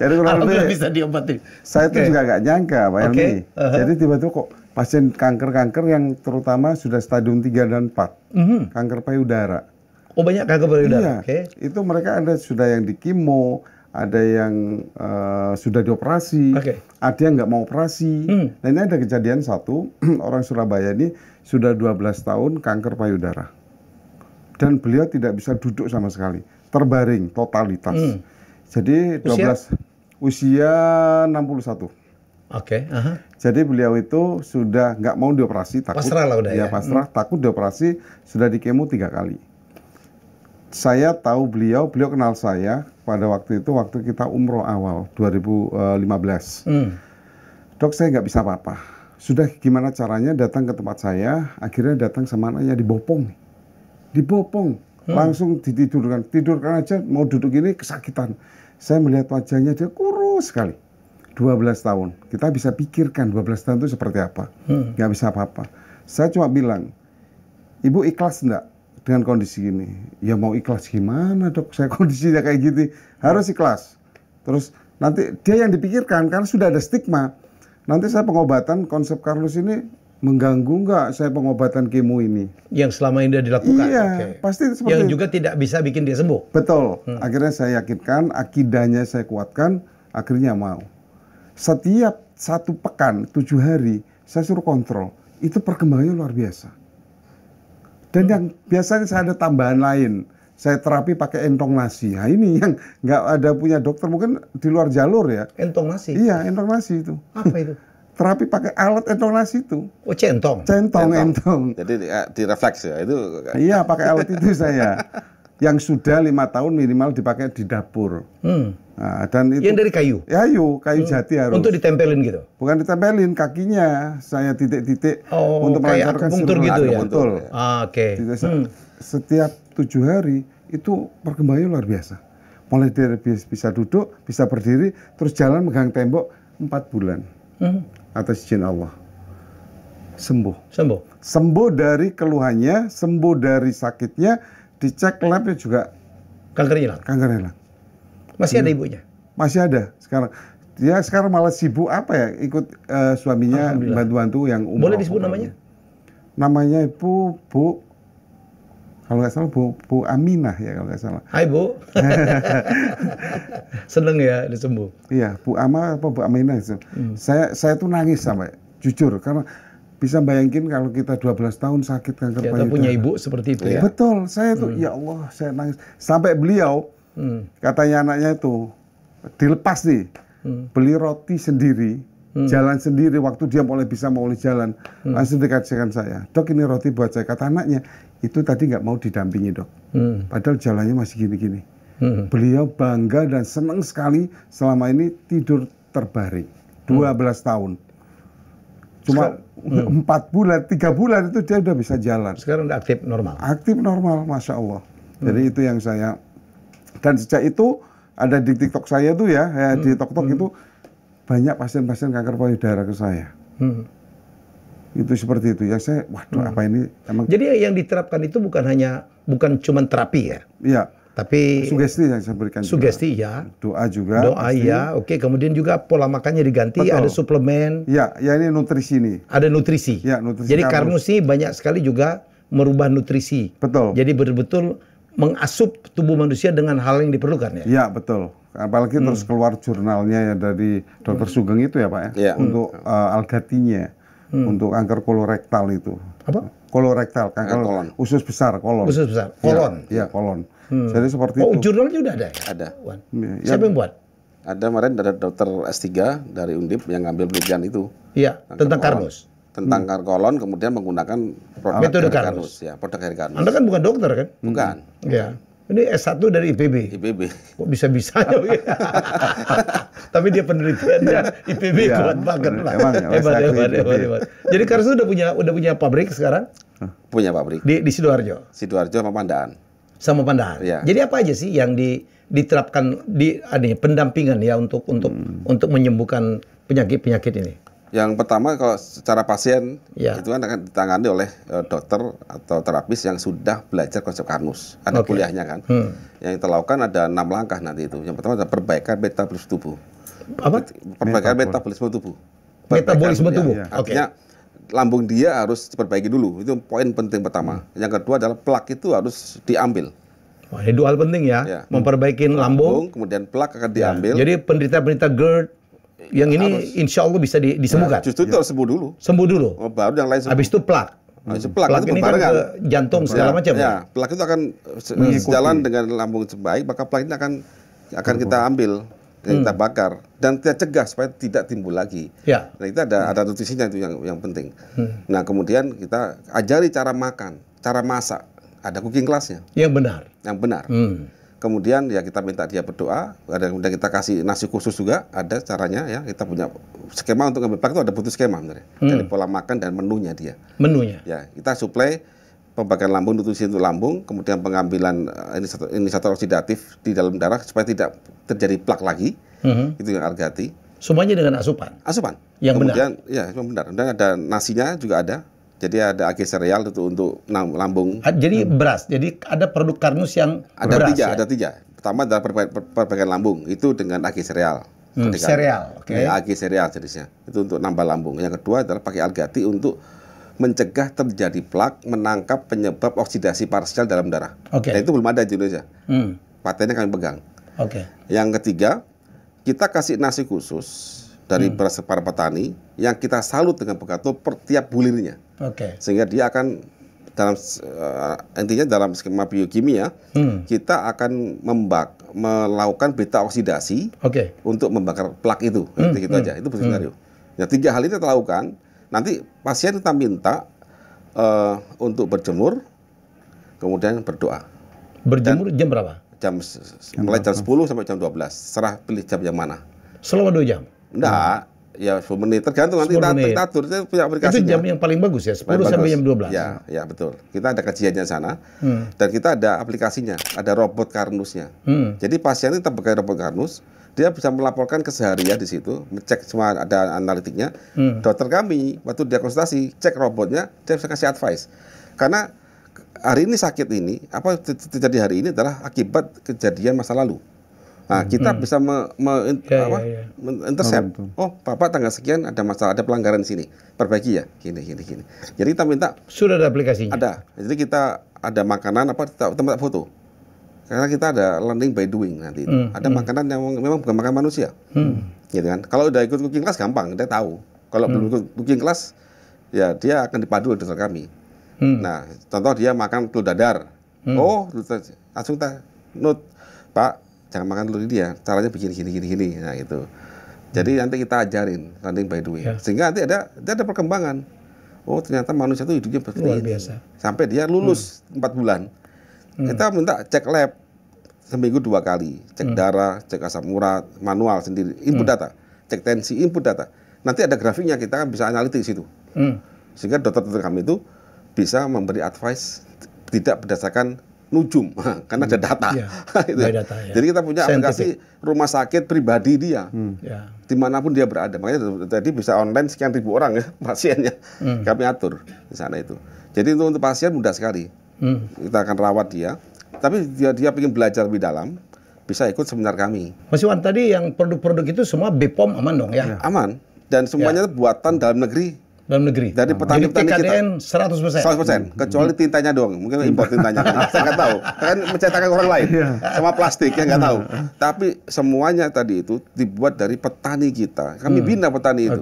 B: jadi kurang lebih
A: bisa diobatin.
B: Saya tuh juga nggak nyangka, Pak Helmi. Jadi tiba-tiba kok pasien kanker yang terutama sudah stadium 3 dan 4, kanker payudara.
A: Oh, banyak kanker payudara.
B: Iya. Itu mereka ada sudah yang di kemo, ada yang sudah dioperasi, ada yang nggak mau operasi. Nah, ini ada kejadian satu orang Surabaya ini sudah 12 tahun kanker payudara, dan beliau tidak bisa duduk sama sekali, terbaring totalitas. Jadi 12 usia 61. Jadi beliau itu sudah nggak mau dioperasi, takut.
A: Pasrah lah udah ya.
B: Pasrah, takut dioperasi, sudah di kemo 3 kali. Saya tahu beliau kenal saya pada waktu itu, waktu kita umroh awal 2015. Dok, saya nggak bisa apa-apa. Sudah gimana caranya datang ke tempat saya, akhirnya datang sama anaknya dibopong. Langsung tidurkan aja, mau duduk gini kesakitan. Saya melihat wajahnya, dia kurus sekali. 12 tahun, kita bisa pikirkan 12 tahun itu seperti apa. Nggak bisa apa-apa. Saya cuma bilang, Ibu ikhlas enggak dengan kondisi ini? Ya mau ikhlas gimana, Dok? Saya kondisinya kayak gitu, harus ikhlas. Terus nanti dia yang dipikirkan, karena sudah ada stigma. Nanti saya pengobatan konsep Karnus ini mengganggu nggak saya pengobatan kemo ini?
A: Yang selama ini sudah dilakukan?
B: Iya, pasti seperti
A: yang juga tidak bisa bikin dia sembuh?
B: Betul. Akhirnya saya yakinkan, akidahnya saya kuatkan, akhirnya mau. Setiap 1 pekan, 7 hari, saya suruh kontrol. Itu perkembangannya luar biasa. Dan yang biasanya saya ada tambahan lain. Saya terapi pakai entong nasi. Nah, ini yang nggak ada punya dokter, mungkin di luar jalur ya.
A: Entong nasi?
B: Iya, entong nasi itu.
A: Apa itu?
B: Terapi pakai alat entong nasi itu.
A: Oh, centong?
B: Entong.
C: Jadi di refleks ya itu.
B: Iya, pakai alat itu saya. yang sudah 5 tahun minimal dipakai di dapur. Nah, dan itu
A: Yang dari kayu?
B: kayu jati harus.
A: Untuk ditempelin gitu?
B: Bukan ditempelin, kakinya saya titik-titik untuk
A: kayak
B: melancarkan
A: akupunktur gitu ya?
B: Betul.
A: Oke.
B: Setiap 7 hari itu perkembangannya luar biasa. Mulai dari bisa duduk, bisa berdiri, terus jalan megang tembok 4 bulan. Atas izin Allah. Sembuh dari keluhannya, sembuh dari sakitnya, dicek labnya juga
A: kanker hilang. Masih ada ibunya?
B: Masih ada sekarang. Dia sekarang malah sibuk ikut suaminya bantu-bantu yang umroh.
A: Boleh disebut namanya?
B: Namanya Bu kalau nggak salah Bu Aminah ya kalau nggak salah.
A: Hai Bu. Seneng ya disembuh.
B: Iya, Bu Aminah itu. Saya tuh nangis sampai jujur karena bisa bayangin kalau kita 12 tahun sakit kanker payudara.
A: Kita punya ibu seperti itu ya.
B: Betul, saya tuh ya Allah, saya nangis. Sampai beliau katanya anaknya itu dilepas nih. Beli roti sendiri, jalan sendiri waktu dia mulai jalan. Langsung dikasihkan saya. Dok, ini roti buat saya. Kata anaknya, itu tadi nggak mau didampingi, Dok. Padahal jalannya masih gini-gini. Beliau bangga dan senang sekali selama ini tidur terbaring. 12 tahun. Cuma 4 bulan, 3 bulan itu dia udah bisa jalan.
A: Sekarang udah aktif normal?
B: Aktif normal, Masya Allah. Jadi itu yang saya, dan sejak itu ada di TikTok saya tuh di TikTok itu banyak pasien-pasien kanker payudara ke saya. Itu seperti itu ya, saya waduh apa ini emang.
A: Jadi yang diterapkan itu bukan cuma terapi ya?
B: Iya.
A: Tapi
B: sugesti yang saya berikan.
A: Sugesti juga.
B: Ya. Doa juga.
A: Doa ya, oke. Kemudian juga pola makannya diganti, ada suplemen.
B: Ya ini nutrisi nih.
A: Ada nutrisi.
B: Ya, nutrisi.
A: Jadi Karnus sih banyak sekali juga merubah nutrisi.
B: Betul.
A: Jadi betul-betul mengasup tubuh manusia dengan hal yang diperlukan ya.
B: Ya betul. Apalagi terus keluar jurnalnya ya dari Dr. Sugeng itu ya Pak ya. Untuk algatinya, untuk kanker kolorektal itu.
A: Apa?
B: Kolorektal, kanker kolon. Usus besar, kolon.
A: Usus besar, kolon.
B: Iya, kolon. Jadi seperti itu.
A: Oh, jurnalnya udah ada?
C: Ada.
A: Siapa yang buat?
C: Ada kemarin ada dokter S3 dari Undip yang ngambil penelitian itu.
A: Iya, tentang Karnus.
C: Tentang kanker kolon, kemudian menggunakan
A: metode Karnus.
C: Ya, produk dari Karnus.
A: Anda kan bukan dokter kan?
C: Bukan.
A: Iya. Ini S1 dari IPB. Kok bisa-bisanya? Tapi dia penelitiannya IPB kuat banget lah. Hebat. Jadi Karnus udah punya pabrik sekarang?
C: Punya pabrik.
A: Di Sidoarjo?
C: Sidoarjo sama Pandaan.
A: Sama Pandaan.
C: Ya.
A: Jadi apa aja sih yang diterapkan pendampingan ya untuk menyembuhkan penyakit ini?
C: Yang pertama kalau secara pasien
A: ya,
C: itu kan akan ditangani oleh dokter atau terapis yang sudah belajar konsep Karnus. Ada kuliahnya kan. Yang kita lakukan ada 6 langkah nanti itu. Yang pertama adalah perbaikan metabolisme tubuh.
A: Apa?
C: Perbaikan metabolisme tubuh.
A: Metabolisme tubuh.
C: Ya. Artinya lambung dia harus diperbaiki dulu. Itu poin penting pertama. Yang kedua adalah plak itu harus diambil.
A: Wah, ini 2 hal penting ya. Memperbaiki lambung,
C: kemudian plak akan diambil.
A: Jadi penderita-penderita GERD yang ini insya Allah bisa disembuhkan.
C: Justru itu harus sembuh dulu.
A: Sembuh dulu.
C: Baru yang lain sembuh.
A: Habis itu plak.
C: Plak itu
A: ini kan ke jantung segala macam.
C: Ya, plak itu akan sejalan dengan lambung baik, maka plak ini akan kita ambil, kita bakar dan kita cegah supaya tidak timbul lagi.
A: Ya.
C: Nah, itu ada nutrisinya itu yang penting. Nah, kemudian kita ajari cara makan, cara masak, ada cooking class-nya.
A: Yang benar.
C: Yang benar. Kemudian ya kita minta dia berdoa, kemudian kita kasih nasi khusus juga, ada caranya ya. Kita punya skema untuk ngambil plak itu ada butuh skema sebenarnya. Dari pola makan dan menunya dia.
A: Menunya.
C: Ya, kita suplai pembagian lambung, nutrisi untuk lambung, kemudian pengambilan inisiator oksidatif di dalam darah supaya tidak terjadi plak lagi. Itu yang argati.
A: Semuanya dengan asupan.
C: Asupan.
A: Yang
C: kemudian,
A: benar.
C: Ya, yang benar. Dan ada nasinya juga ada. Jadi ada agi sereal untuk lambung.
A: Jadi beras. Jadi ada produk Karnus yang
C: ada
A: beras,
C: ada 3. Pertama adalah perbaikan lambung. Itu dengan agi sereal.
A: Sereal, oke.
C: Agi sereal jenisnya. Itu untuk nambah lambung. Yang kedua adalah pakai algati untuk mencegah terjadi plak, menangkap penyebab oksidasi parsial dalam darah. Dan itu belum ada di Indonesia. Patennya kami pegang. Yang ketiga, kita kasih nasi khusus dari beras para petani yang kita salut dengan Pegato per tiap bulirnya. Sehingga dia akan intinya dalam skema biokimia kita akan melakukan beta oksidasi untuk membakar plak itu. Gitu aja. Itu skenario. Ya, 3 hal ini kita lakukan. Nanti pasien kita minta untuk berjemur, kemudian berdoa.
A: Berjemur jam berapa?
C: Mulai jam 10 sampai jam 12. Serah pilih jam yang mana.
A: Selama 2 jam?
C: Enggak, ya 10 menit. Tergantung nanti
A: 10 menit.
C: kita atur. Itu punya aplikasinya.
A: Itu jam yang paling bagus ya, 10 sampai jam 12?
C: Ya betul. Kita ada kajiannya sana. Dan kita ada aplikasinya. Ada robot Karnusnya. Jadi pasien itu pakai robot Karnus. Dia bisa melaporkan keseharian di situ, ngecek semua ada analitiknya. Dokter kami waktu dia konsultasi, cek robotnya, dia bisa kasih advice. Karena hari ini sakit ini, apa terjadi hari ini adalah akibat kejadian masa lalu. Nah, kita bisa intercept. Oh, Bapak tanggal sekian ada masalah, ada pelanggaran di sini. Perbaiki ya, gini. Jadi kita minta.
A: Sudah ada aplikasinya?
C: Ada. Jadi kita ada makanan tempat foto. Karena kita ada learning by doing nanti itu. Ada makanan yang memang bukan makan manusia. Gitu kan. Kalau udah ikut cooking class gampang, dia tahu. Kalau belum ikut cooking class, ya dia akan dipadu oleh dokter kami. Nah, contoh dia makan telur dadar. Oh, langsung kita note, Pak, jangan makan telur ini ya. Caranya begini. Nah, itu. Jadi nanti kita ajarin learning by doing. Sehingga nanti ada perkembangan. Oh, ternyata manusia itu hidupnya seperti ini. Sampai dia lulus 4 bulan. Kita minta cek lab seminggu 2 kali, cek darah, cek asam urat, manual sendiri, input data, cek tensi, input data. Nanti ada grafiknya, kita kan bisa analitik di situ. Sehingga dokter-dokter kami itu bisa memberi advice tidak berdasarkan nujum, karena ada data.
A: Data ya.
C: Jadi kita punya aplikasi rumah sakit pribadi dia, dimanapun dia berada. Makanya tadi bisa online sekian ribu orang ya pasiennya, kami atur di sana itu. Jadi untuk pasien mudah sekali. Kita akan rawat dia, tapi dia ingin belajar lebih dalam, bisa ikut seminar kami.
A: Mas Iwan, tadi yang produk-produk itu semua BPOM aman dong ya?
C: Aman, dan semuanya buatan dalam negeri. Dari petani-petani kita.
A: TKDN 100%?
C: 100%, kecuali tintanya doang. Mungkin impor tintanya, saya nggak tahu. Kan mencetakkan orang lain, sama plastik, ya nggak tahu. Tapi semuanya tadi itu dibuat dari petani kita. Kami bina petani itu.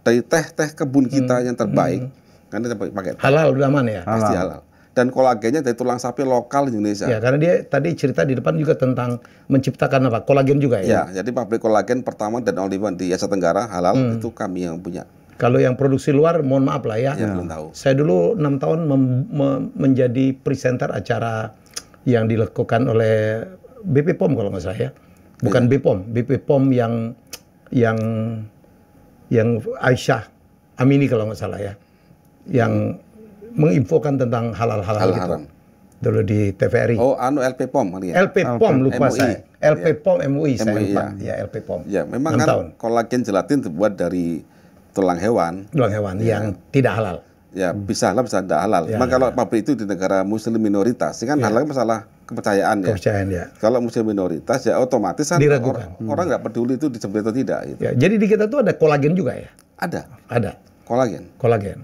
C: Dari teh kebun kita yang terbaik. Karena kita pakai
A: halal, udah aman ya?
C: Pasti halal. Dan kolagennya dari tulang sapi lokal Indonesia.
A: Ya, karena dia tadi cerita di depan juga tentang menciptakan apa? Kolagen juga ya?
C: Ya, jadi pabrik kolagen pertama dan only one di Asia Tenggara halal, itu kami yang punya.
A: Kalau yang produksi luar, mohon maaf lah ya.
C: Belum tahu.
A: Saya dulu 6 tahun menjadi presenter acara yang dilakukan oleh BP POM kalau nggak salah ya. Bukan BPOM, BP POM yang Aisyah Amini kalau nggak salah ya. Yang menginfokan tentang halal gitu.
C: Haram.
A: Dulu di TVRI.
C: Oh, LP POM kali ya?
A: LP POM lupa MUI. saya. LP POM MUI saya lupa.
C: Ya.
A: Ya, LP POM.
C: Ya, memang kan kolagen gelatin terbuat dari tulang hewan.
A: Tulang hewan yang tidak halal.
C: Ya, bisa halal, bisa tidak halal. Memang kalau pabrik itu di negara muslim minoritas, kan halal masalah kepercayaan ya.
A: Ya.
C: Kalau muslim minoritas ya otomatis kan orang nggak peduli itu disembelih atau tidak. Gitu.
A: Ya, jadi di kita tuh ada kolagen juga ya? Ada. Kolagen.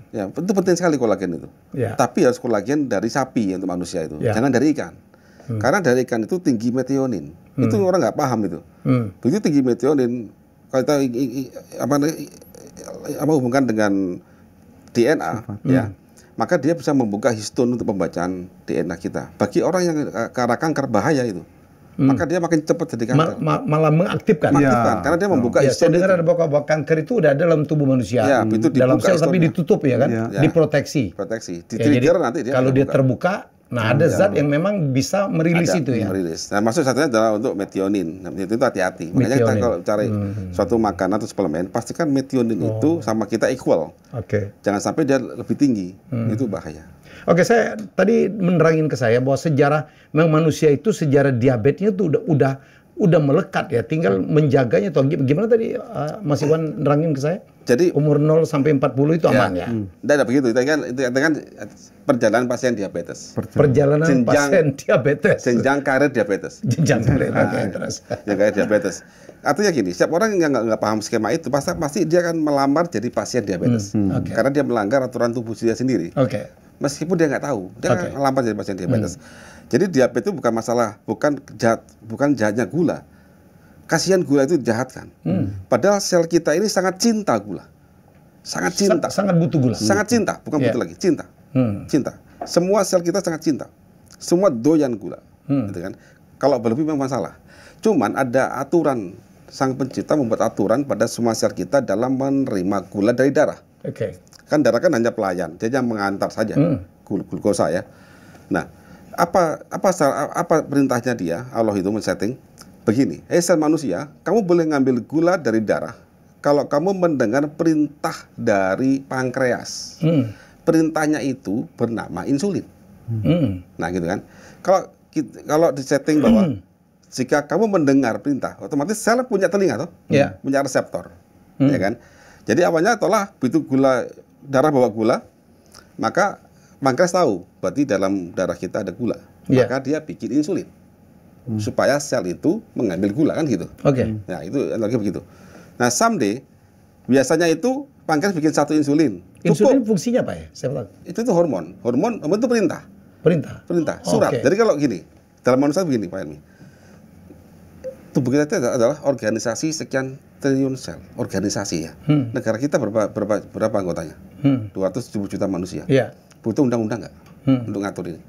C: Ya, itu penting sekali kolagen itu.
A: Ya.
C: Tapi harus kolagen dari sapi untuk manusia itu. Jangan dari ikan. Karena dari ikan itu tinggi metionin. Itu orang nggak paham itu. Begitu tinggi metionin, kalau kita hubungkan dengan DNA, ya, maka dia bisa membuka histone untuk pembacaan DNA kita. Bagi orang yang ke arah kanker bahaya itu. Maka dia makin cepat jadi kanker.
A: Malah mengaktifkan.
C: Karena dia membuka histone.
A: Saya dengar ada bahwa kanker itu udah dalam tubuh manusia.
C: Itu
A: dalam sel tapi ditutup ya kan, diproteksi.
C: Di-trigger nanti dia.
A: Kalau dia terbuka, nah ada zat yang memang bisa merilis itu ya.
C: Nah, maksud satunya adalah untuk metionin. Nah, itu hati-hati. Makanya kita kalau cari suatu makanan atau suplemen, pastikan metionin itu sama kita equal. Jangan sampai dia lebih tinggi. Itu bahaya.
A: Oke, saya tadi menerangin ke saya bahwa sejarah memang manusia itu sejarah diabetesnya itu udah melekat ya, tinggal menjaganya. Atau gimana tadi Mas Iwan nerangin ke saya?
C: Jadi
A: umur 0 sampai 40 itu aman ya?
C: Tidak begitu. Itu kan perjalanan pasien diabetes.
A: Perjalanan pasien diabetes.
C: Jenjang karir diabetes.
A: Jenjang karir terus.
C: Jenjang karir diabetes. Artinya gini, setiap orang yang nggak paham skema itu pasti dia akan melamar jadi pasien diabetes. Karena dia melanggar aturan tubuh dia sendiri. Meskipun dia nggak tahu, dia akan melamar jadi pasien diabetes. Jadi diabetes itu bukan masalah, bukan jahatnya gula. Kasihan gula itu dijahatkan. Padahal sel kita ini sangat cinta gula. Sangat cinta.
A: Sangat butuh gula.
C: Sangat cinta, bukan butuh lagi, cinta. Cinta. Semua sel kita sangat cinta. Semua doyan gula. Gitu kan? Kalau berlebih memang masalah. Cuman ada aturan, sang pencipta membuat aturan pada semua sel kita dalam menerima gula dari darah. Kan darah kan hanya pelayan, dia hanya mengantar saja glukosa ya. Nah, Apa perintahnya dia? Allah itu men-setting begini. Sel manusia, kamu boleh ngambil gula dari darah kalau kamu mendengar perintah dari pankreas. Perintahnya itu bernama insulin. Nah, gitu kan. Kalau disetting bahwa jika kamu mendengar perintah, otomatis sel punya telinga, punya reseptor, ya kan. Jadi awalnya tolak begitu darah bawa gula, maka pankreas tahu berarti dalam darah kita ada gula, maka dia bikin insulin supaya sel itu mengambil gula, kan gitu. Nah, itu lagi begitu. Nah, someday biasanya itu pankreas bikin satu insulin.
A: Insulin fungsinya apa ya? Saya tahu.
C: Itu hormon itu perintah. Surat. Jadi kalau gini, dalam manusia begini, Pak Helmi. Tubuh kita itu adalah organisasi sekian triliun sel, organisasi ya. Negara kita berapa anggotanya? 270 juta manusia. Butuh undang-undang nggak untuk ngatur ini?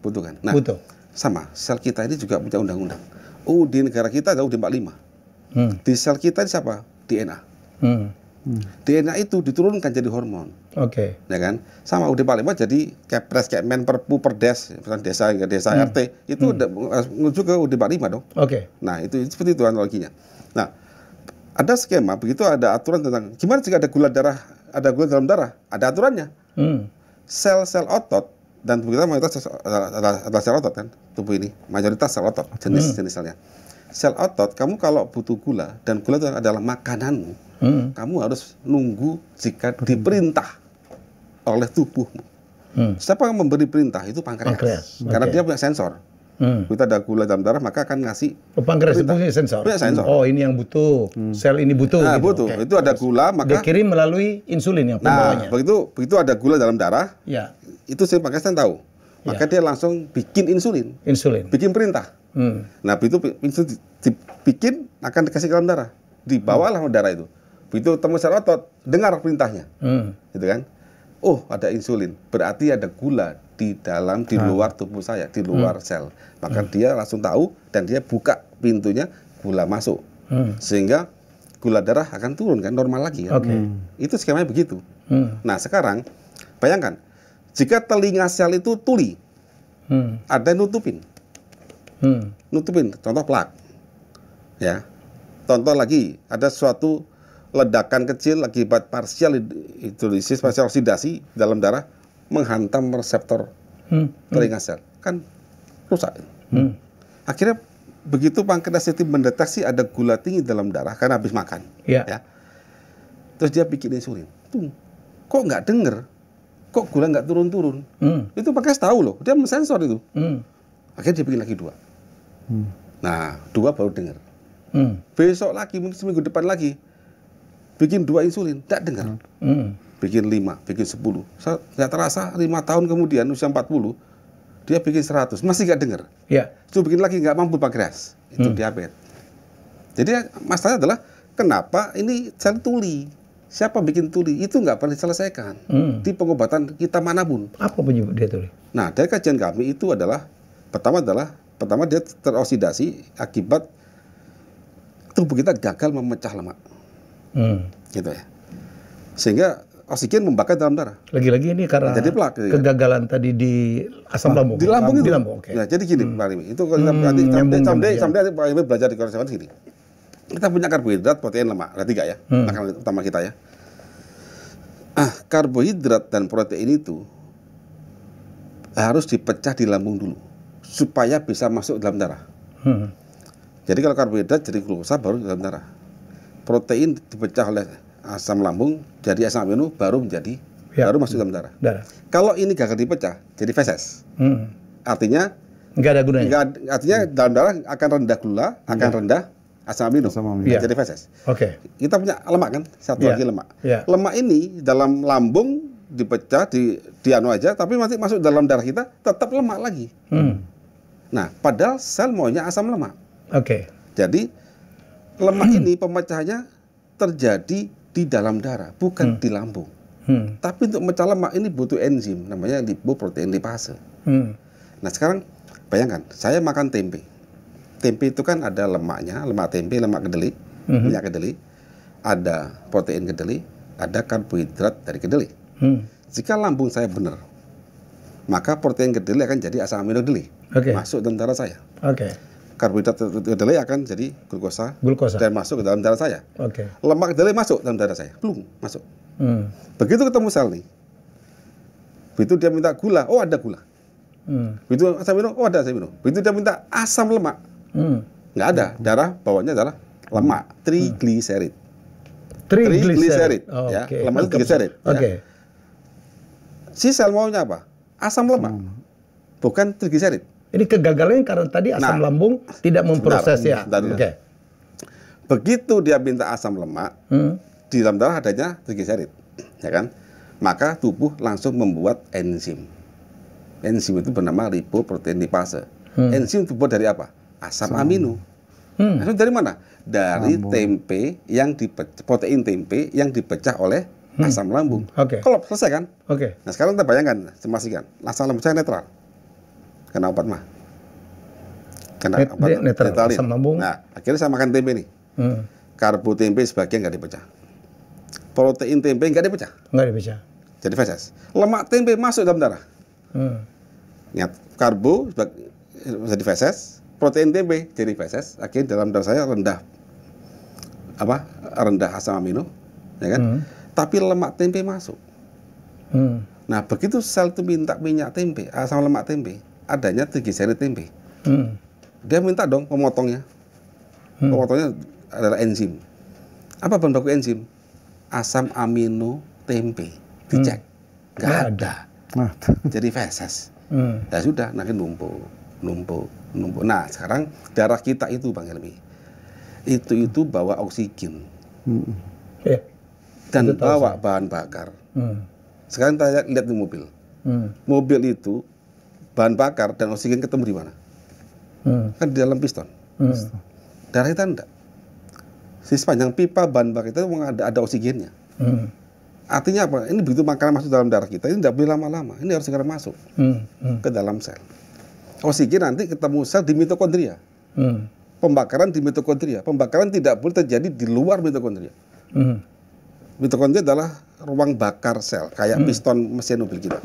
C: Butuh kan? Nah, sama, sel kita ini juga punya undang-undang. Di negara kita ada UUD 45. Di sel kita ini siapa? DNA. DNA itu diturunkan jadi hormon. Ya kan? Sama UUD 45 jadi Kepres, Kemen, Perpu, Perdes, misalnya desa RT, itu udah menuju ke UUD 45 dong. Nah, itu seperti itu analoginya. Nah, ada skema, begitu ada aturan tentang gimana jika ada gula dalam darah, ada aturannya. Sel-sel otot, dan tubuh kita mayoritas adalah sel otot kan, tubuh ini mayoritas sel otot, jenis-jenisnya. Sel otot, kamu kalau butuh gula, dan gula itu adalah makananmu, kamu harus nunggu jika diperintah oleh tubuhmu. Siapa yang memberi perintah? Itu pankreas. Karena dia punya sensor. Kita ada gula dalam darah, maka akan ngasih
A: pankreas itu punya sensor. Oh, ini yang butuh. Sel ini butuh.
C: Nah, butuh. Itu ada gula, maka
A: dikirim melalui insulin yang pembawanya.
C: Nah, begitu ada gula dalam darah, itu si pankreas kan tahu. Maka dia langsung bikin insulin. Bikin perintah. Nah, begitu insulin dibikin, akan dikasih ke dalam darah. Dibawalah darah itu. Begitu temu sel otot, dengar perintahnya. Gitu kan? Oh, ada insulin. Berarti ada gula di luar tubuh saya, di luar sel. Maka dia langsung tahu dan dia buka pintunya, gula masuk. Sehingga gula darah akan turun kan, normal lagi kan. Itu skemanya begitu. Nah, sekarang bayangkan jika telinga sel itu tuli, ada yang nutupin. Contoh plak. Ya. Contoh lagi, ada suatu ledakan kecil akibat partial hidrolisis, partial oksidasi dalam darah menghantam reseptor telinga sel, kan rusak. Akhirnya begitu pankreas itu mendeteksi ada gula tinggi dalam darah karena habis makan, ya, terus dia bikin insulin. Kok nggak denger? Kok gula nggak turun-turun? Itu pankreas tahu loh, dia mensensor itu. Akhirnya dia bikin lagi 2. Nah, 2 baru denger. Besok lagi, mungkin seminggu depan lagi, bikin 2 insulin, tidak dengar. Bikin 5, bikin 10. Saya terasa 5 tahun kemudian, usia 40, dia bikin 100, masih nggak dengar. Itu bikin lagi, nggak mampu pankreas. Itu diabetes. Jadi masalahnya adalah, kenapa ini sel tuli? Siapa bikin tuli? Itu nggak pernah diselesaikan. Di pengobatan kita manapun.
A: Apa penyebab dia tuli?
C: Nah, dari kajian kami itu adalah, pertama dia teroksidasi akibat tubuh kita gagal memecah lemak. Gitu ya. Sehingga oksigen membakar dalam darah.
A: Lagi-lagi ini karena jadi plak, kegagalan tadi di asam lambung.
C: Di lambung itu.
A: Okay.
C: Nah, jadi gini Pak Rimi, itu kalau nanti sampai Pak Rimi belajar di korea gini. Kita punya karbohidrat, protein, lemak, ada 3 ya, makanan utama kita ya. Karbohidrat dan protein itu harus dipecah di lambung dulu supaya bisa masuk dalam darah. Jadi kalau karbohidrat jadi glukosa baru dalam darah. Protein dipecah oleh asam lambung jadi asam amino baru masuk dalam darah. Kalau ini gagal dipecah jadi feses. Artinya
A: nggak ada gunanya.
C: Artinya dalam darah akan rendah gula, akan rendah asam amino. Jadi feses. Kita punya lemak kan, satu lagi lemak. Lemak ini dalam lambung dipecah dianu aja, tapi masih masuk dalam darah kita tetap lemak lagi. Nah, padahal sel maunya asam lemak. Jadi lemak ini pemecahannya terjadi di dalam darah, bukan di lambung. Tapi untuk memecah lemak ini butuh enzim, namanya lipoprotein lipase. Nah, sekarang bayangkan, saya makan tempe. Tempe itu kan ada lemaknya, lemak tempe, lemak kedelai, minyak kedelai, ada protein kedelai, ada karbohidrat dari kedelai. Jika lambung saya benar, maka protein kedelai akan jadi asam amino kedelai.
A: Oke.
C: masuk dalam darah saya.
A: Oke.
C: Karbohidrat kedelai akan jadi glukosa, dan masuk ke dalam darah saya.
A: Oke.
C: Lemak kedelai masuk dalam darah saya, belum masuk. Begitu ketemu sel nih, begitu dia minta gula, oh ada gula. Begitu asam amino, oh ada asam amino. Begitu dia minta asam lemak, nggak ada. Darah bawahnya adalah lemak, trigliserid. Trigliserid, ya, lemak itu trigliserid.
A: Oke.
C: Si sel maunya apa? Asam lemak, bukan trigliserid.
A: Ini kegagalannya karena tadi asam lambung tidak memproses ya. Oke.
C: Begitu dia minta asam lemak, di dalam darah adanya trigliserid, ya kan? Maka tubuh langsung membuat enzim. Enzim itu bernama lipoproteinipase. Enzim terbuat dari apa? Asam amino. Asam dari mana? Dari tempe yang protein tempe yang dipecah oleh asam lambung. Kalau selesai kan? Nah sekarang kita bayangkan, simulasikan. Asam lambung saya netral. Kena obat mah. Kena obat
A: netral asam lambung.
C: Nah, akhirnya saya makan tempe nih. Karbo tempe sebagian nggak dipecah. Protein tempe nggak dipecah.
A: Nggak dipecah.
C: Jadi feses. Lemak tempe masuk dalam darah. Ingat, karbo jadi feses, protein tempe jadi feses. Akhirnya dalam darah saya rendah asam amino, ya kan? Tapi lemak tempe masuk. Nah, begitu sel itu minta minyak tempe, asam lemak tempe, adanya trigliserid tempe. Dia minta dong pemotongnya. Pemotongnya adalah enzim. Apa bahan baku enzim? Asam amino tempe. Dicek, nggak ada. Jadi feses. Ya sudah, nanti numpuk. Nah, sekarang darah kita itu, Bang Helmi, itu bawa oksigen dan bawa bahan bakar. Sekarang kita lihat di mobil. Mobil itu bahan bakar dan oksigen ketemu di mana? Kan di dalam piston. Darah kita enggak. Di sepanjang pipa bahan bakar itu ada oksigennya. Artinya apa? Ini begitu makanan masuk dalam darah kita, ini tidak boleh lama-lama. Ini harus segera masuk ke dalam sel. Oksigen nanti ketemu sel di mitokondria. Pembakaran di mitokondria. Pembakaran tidak boleh terjadi di luar mitokondria. Mitokondria adalah ruang bakar sel, kayak piston mesin mobil kita.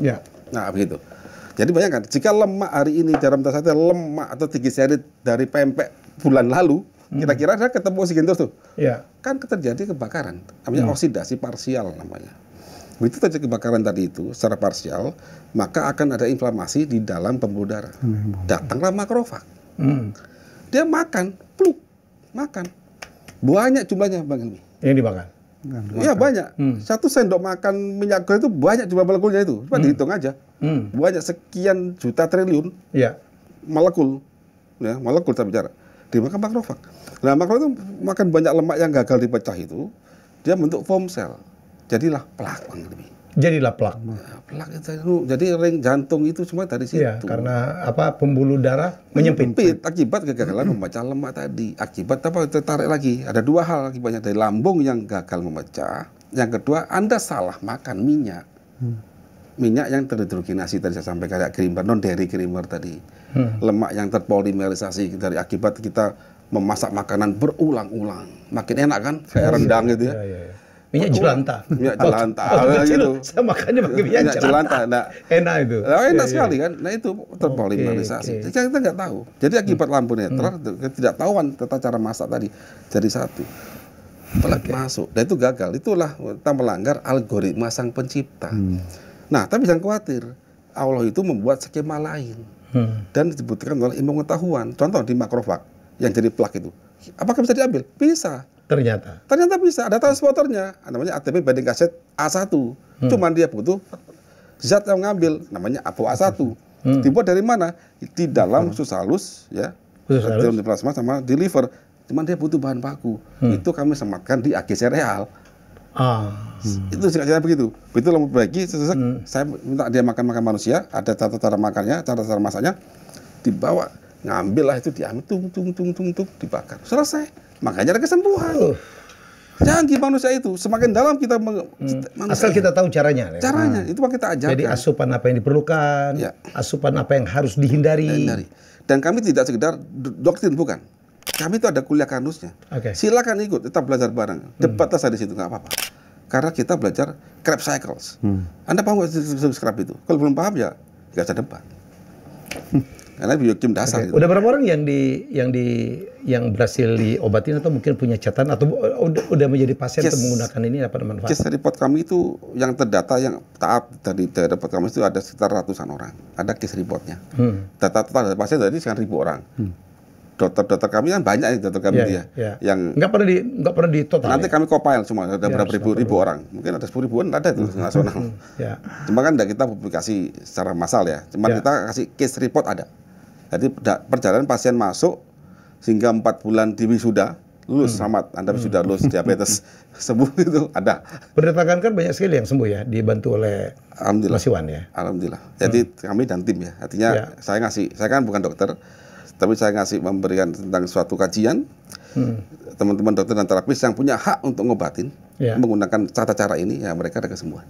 C: Nah, begitu. Jadi bayangkan, jika lemak hari ini dalam darah saya lemak atau trigliserid dari pempek bulan lalu, kira-kira saya ketemu oksigen terus tuh. Kan terjadi kebakaran, namanya oksidasi parsial namanya. Begitu terjadi kebakaran tadi itu secara parsial, maka akan ada inflamasi di dalam pembuluh darah. Datanglah makrofag. Dia makan, pluk, makan. Banyak jumlahnya, Bang Helmi.
A: Yang dimakan?
C: Iya banyak. 1 sendok makan minyak goreng itu banyak jumlah molekulnya itu. Coba dihitung aja. Banyak sekian juta triliun molekul. Ya, molekul kita bicara. Dimakan makrofag. Nah, makrofag itu makan banyak lemak yang gagal dipecah itu, dia bentuk foam cell. Jadilah plak.
A: Jadilah plak.
C: Nah, plak itu, jadi ring jantung itu semua dari situ.
A: Iya, karena apa? Pembuluh darah menyempit
C: akibat kegagalan memecah lemak tadi. Akibat apa? Tertarik lagi. Ada 2 hal akibatnya, dari lambung yang gagal memecah. Yang kedua, Anda salah makan minyak. Minyak yang terhidrogenasi tadi saya sampaikan, kayak creamer, non-dairy creamer tadi. Lemak yang terpolimerisasi dari akibat kita memasak makanan berulang-ulang. Makin enak kan? Kayak rendang gitu ya.
A: Minyak jelantah.
C: Minyak jelantah
A: gitu. Saya makannya pakai minyak jelantah.
C: Nah,
A: enak itu.
C: Nah, enak sekali kan. Nah, itu terpolimerisasi. Kita nggak tahu. Jadi akibat lampu netral, tidak tahuan tata cara masak tadi. Jadi satu. Masuk. Dan itu gagal. Itulah kita melanggar algoritma sang pencipta. Nah, tapi jangan khawatir. Allah itu membuat skema lain. Dan disebutkan oleh ilmu pengetahuan. Contoh di makrofag yang jadi plak itu. Apakah bisa diambil? Bisa. Ternyata bisa, ada transporternya, namanya ATP binding kaset A1. Cuman dia butuh zat yang mengambil, namanya ApoA1. Dibuat dari mana? Di dalam usus halus, ya, di plasma sama di liver. Cuman dia butuh bahan baku. Itu kami sematkan di AG sereal. Itu singkatnya begitu. Begitu lama bagi, saya minta dia makan manusia, ada cara makannya, cara masaknya, dibawa, ngambil lah itu, diambil, tung, dibakar. Selesai. Makanya ada kesembuhan. Canggih manusia itu. Semakin dalam kita
A: asal kita tahu caranya.
C: Caranya itu kita ajarkan.
A: Jadi asupan apa yang diperlukan, asupan apa yang harus dihindari.
C: Dan kami tidak sekedar doktrin, bukan. Kami itu ada kuliah kanusnya. Silakan ikut, tetap belajar bareng. Debatlah saya di situ, nggak apa-apa. Karena kita belajar Krebs cycles. Anda paham nggak Krebs itu? Kalau belum paham ya nggak usah debat. Karena biokim dasar.
A: Udah berapa orang yang berhasil diobatin atau mungkin punya catatan atau udah menjadi pasien atau menggunakan ini dapat manfaat?
C: Case report kami itu yang terdata yang taat dari report kami itu ada sekitar ratusan orang. Ada case reportnya. Data total dari pasien tadi sekian 1.000 orang. Dokter-dokter kami kan banyak nih dokter kami yang
A: nggak pernah di total.
C: Nanti kami compile semua ada berapa ribu orang. Mungkin ada 10.000-an ada itu nasional. Cuma kan enggak kita publikasi secara massal ya. Cuma kita kasih case report ada. Jadi perjalanan pasien masuk sehingga 4 bulan di wisuda lulus selamat. Anda sudah lulus diabetes sembuh itu ada.
A: Berdasarkan kan banyak sekali yang sembuh ya dibantu oleh Mas Iwan ya.
C: Alhamdulillah. Jadi kami dan tim ya. Artinya saya kan bukan dokter. Tapi saya memberikan tentang suatu kajian, teman-teman dokter dan terapis yang punya hak untuk ngobatin, menggunakan cara ini, ya mereka ada kesembuhan.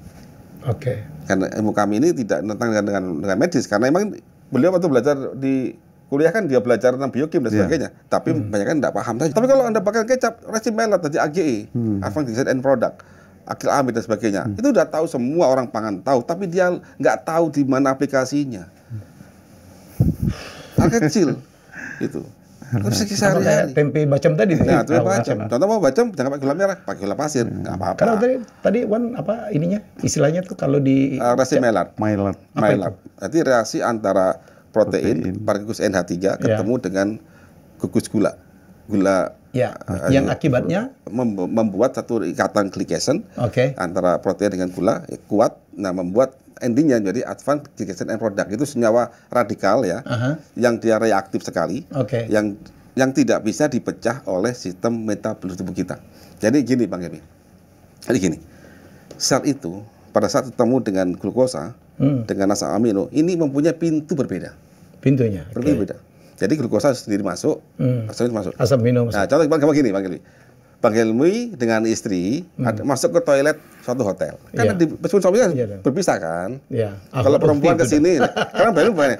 A: Oke.
C: Karena ilmu kami ini tidak tentang dengan medis, karena emang beliau waktu belajar di kuliah kan dia belajar tentang biokim dan sebagainya, tapi banyak kan tidak paham saja. Tapi kalau Anda pakai kecap, resin melat tadi AGE, Advanced Design and Product, akil amid dan sebagainya, itu udah tahu semua orang pangan tahu, tapi dia nggak tahu di mana aplikasinya. Hal kecil. Itu. Terus sehari-hari.
A: Tempe bacem tadi.
C: Nah, tempe bacem. Contoh mau bacem jangan pakai gula merah, pakai gula pasir, nggak apa-apa.
A: Karena tadi Wan apa ininya? Istilahnya tuh kalau di
C: reaksi Maillard.
B: Maillard.
C: Jadi reaksi antara protein gugus NH3 ketemu dengan gugus gula.
A: Yang akibatnya
C: membuat satu ikatan glycation antara protein dengan gula kuat, nah membuat endingnya jadi advanced glycation end product. Itu senyawa radikal ya, yang dia reaktif sekali, yang tidak bisa dipecah oleh sistem metabolisme tubuh kita. Jadi gini Bang Emi, jadi gini, sel itu pada saat ketemu dengan glukosa, dengan asam amino, ini mempunyai pintu berbeda.
A: Pintunya?
C: Berbeda. Jadi glukosa sendiri masuk,
A: asam amino masuk.
C: Nah, contoh Bang gini, Bang Helmi dengan istri masuk ke toilet suatu hotel. Karena di suaminya berpisah kan. Kalau perempuan ke sini, karena Bang Helmi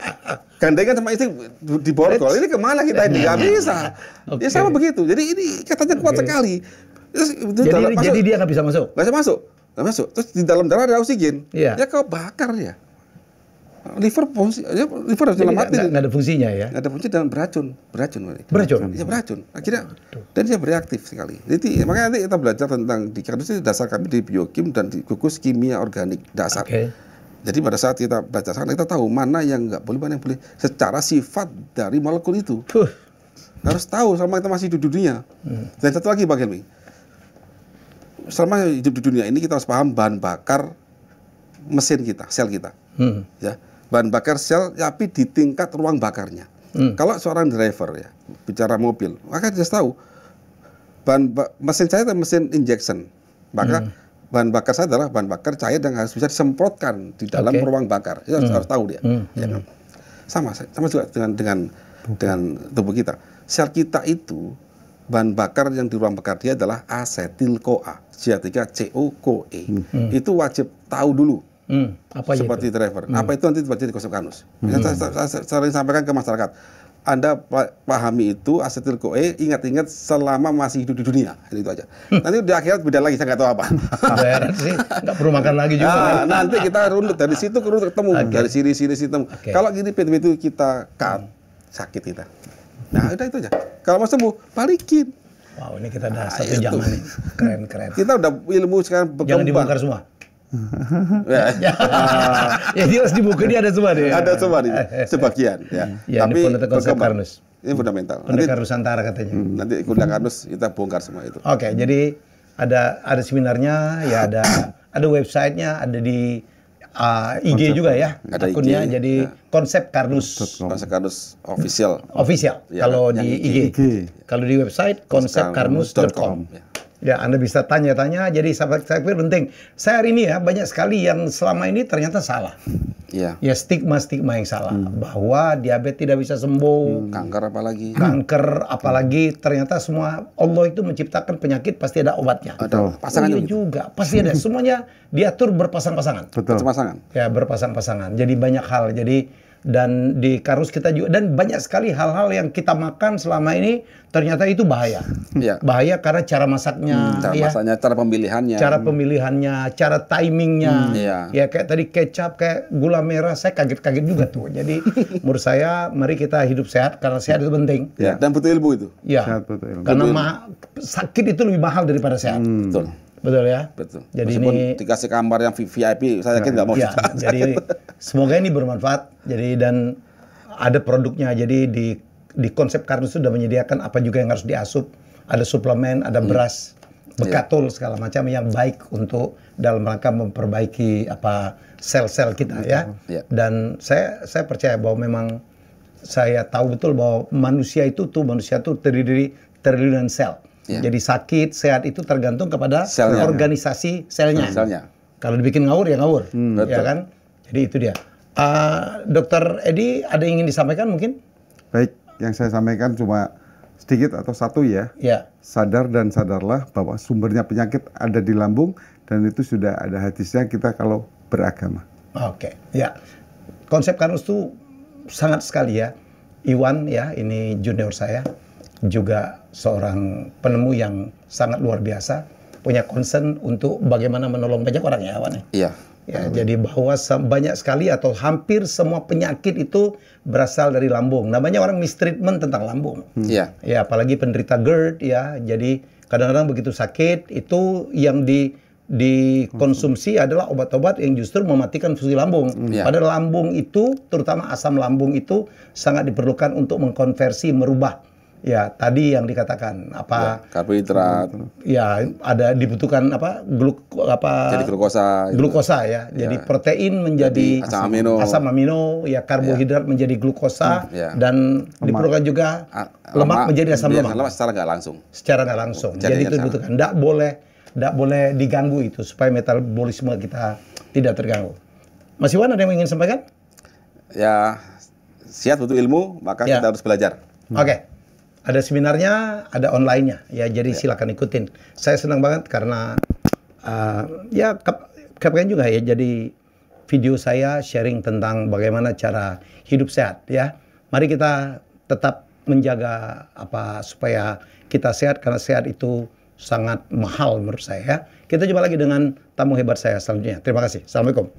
C: gandengan sama istri di borgol. Ini kemana kita ini? Nggak bisa. Ya sama begitu. Jadi ini katanya kuat sekali.
A: Jadi dia nggak bisa masuk?
C: Nggak bisa masuk. Nggak masuk. Terus di dalam darah ada oksigen. Ya kebakar ya. Liver harus selamatin.
A: Nggak ada fungsinya ya?
C: Nggak ada fungsi dan beracun. Ya beracun. Akhirnya dan dia bereaktif sekali. Jadi makanya nanti kita belajar tentang di kardus itu dasar kami di biokim dan di gugus kimia organik dasar. Jadi pada saat kita belajar sana kita tahu mana yang nggak boleh, mana yang boleh. Secara sifat dari molekul itu harus tahu selama kita masih hidup di dunia. Dan satu lagi Bang Helmi, selama hidup di dunia ini kita harus paham bahan bakar mesin kita, sel kita. Ya. Bahan bakar sel tapi di tingkat ruang bakarnya. Kalau seorang driver ya bicara mobil, maka dia harus tahu mesin saya itu mesin injection. Maka bahan bakar saya adalah bahan bakar cair yang harus bisa disemprotkan di dalam ruang bakar. Itu harus tahu dia. Ya kan? Sama juga dengan tubuh kita. Sel kita itu bahan bakar yang di ruang bakar dia adalah asetil-CoA, CH3CO-CoE. Itu wajib tahu dulu.
A: Apa
C: seperti itu? Driver. Apa itu nanti baca di Kosopkanus. Saya sering sampaikan ke masyarakat. Anda pahami itu asetil-CoE, ingat-ingat selama masih hidup di dunia. Itu aja. Nanti di akhirat beda lagi, saya nggak tahu apa.
A: Sih, nggak perlu makan lagi juga.
C: Nanti kita runut dari situ ketemu, dari sini ketemu. Kalau gini itu kita cut, sakit kita. Nah, udah itu aja. Kalau mau sembuh, balikin.
A: Wow, ini kita udah satu jam nih. Keren.
C: Kita udah ilmu sekarang berkembang.
A: Jangan dibongkar semua. Ya jelas di buku ini ada semua deh.
C: Ada semua nih, sebagian ya. Tapi
A: ini konsep Karnus.
C: Ini fundamental.
A: Pendekar Nusantara katanya.
C: Nanti kuliah Karnus kita bongkar semua itu.
A: Oke, jadi ada seminarnya, ya ada websitenya, ada di IG juga ya,
C: ada
A: akunnya.
C: IG,
A: jadi konsep Karnus.
C: Konsep Karnus official.
A: Ya, kalau di IG. Kalau di website konsepkarnus.com. Ya, Anda bisa tanya-tanya. Jadi saya pikir penting. Saya hari ini ya banyak sekali yang selama ini ternyata salah. Ya stigma yang salah bahwa diabetes tidak bisa sembuh.
C: Kanker
A: apalagi ternyata semua Allah itu menciptakan penyakit pasti ada obatnya.
C: Ada pasangannya
A: juga pasti ada. Semuanya diatur berpasang-pasangan.
C: Berpasang-pasangan.
A: Ya berpasang-pasangan. Jadi banyak hal. Jadi Dan di Karus kita juga, dan banyak sekali hal-hal yang kita makan selama ini ternyata itu bahaya.
C: Iya.
A: Bahaya karena cara masaknya,
C: Cara
A: ya.
C: masaknya, cara pemilihannya.
A: Cara pemilihannya, cara timingnya.
C: Iya.
A: Ya kayak tadi kecap, kayak gula merah, saya kaget-kaget juga tuh. Jadi menurut saya mari kita hidup sehat karena sehat itu penting.
C: Ya, dan butuh ilmu itu.
A: Ya.
B: Sehat, betul.
A: Karena sakit itu lebih mahal daripada sehat.
C: Betul.
A: Betul ya?
C: Betul.
A: Jadi
C: Meskipun
A: ini
C: dikasih kamar yang VIP, saya yakin nggak mau.
A: ya, jadi semoga ini bermanfaat. Jadi dan ada produknya. Jadi di konsep Karnus sudah menyediakan apa juga yang harus diasup. Ada suplemen, ada beras, bekatul segala macam yang baik untuk dalam rangka memperbaiki apa sel-sel kita ya.
C: Ya.
A: Dan saya percaya bahwa memang saya tahu betul bahwa manusia itu terdiri dari triliunan sel.
C: Ya.
A: Jadi sakit, sehat itu tergantung kepada
C: Selnya.
A: organisasi selnya.
C: Selnya.
A: Kalau dibikin ngawur ya ngawur, ya
C: betul.
A: kan? Jadi itu dia. Dokter Edi, ada yang ingin disampaikan mungkin?
B: Baik, yang saya sampaikan cuma sedikit atau satu ya.
A: Ya.
B: Sadar dan sadarlah bahwa sumbernya penyakit ada di lambung dan itu sudah ada hadisnya kita kalau beragama.
A: Oke, ya. Konsep Karnus itu sangat sekali ya. Iwan ya, ini junior saya, juga seorang penemu yang sangat luar biasa, punya concern untuk bagaimana menolong banyak orang ya, Wan.
C: Iya.
A: Ya, jadi bahwa banyak sekali atau hampir semua penyakit itu berasal dari lambung. Namanya orang mistreatment tentang lambung.
C: Iya.
A: Ya, apalagi penderita GERD ya. Jadi kadang-kadang begitu sakit itu yang dikonsumsi adalah obat-obat yang justru mematikan fungsi lambung.
C: Iya.
A: Padahal lambung itu, terutama asam lambung itu sangat diperlukan untuk mengkonversi, merubah. Ya, tadi yang dikatakan apa?
C: Karbohidrat.
A: Ya, ada dibutuhkan apa?
C: Jadi glukosa.
A: Glukosa ya. Jadi protein menjadi asam amino, ya karbohidrat menjadi glukosa
C: Ya.
A: dan diperlukan juga lemak menjadi asam lemak.
C: Secara nggak langsung.
A: Secara nggak langsung.
C: Jadi
A: Jadi itu dibutuhkan. Nggak boleh diganggu itu supaya metabolisme kita tidak terganggu. Mas Iwan, ada yang ingin sampaikan?
C: Ya, sehat butuh ilmu, maka
A: Ya.
C: kita harus belajar.
A: Oke. Ada seminarnya, ada online-nya. Ya, jadi silakan ikutin. Saya senang banget karena ya KPN juga ya. Jadi video saya sharing tentang bagaimana cara hidup sehat ya. Mari kita tetap menjaga apa supaya kita sehat karena sehat itu sangat mahal menurut saya ya. Kita jumpa lagi dengan tamu hebat saya selanjutnya. Terima kasih. Assalamualaikum.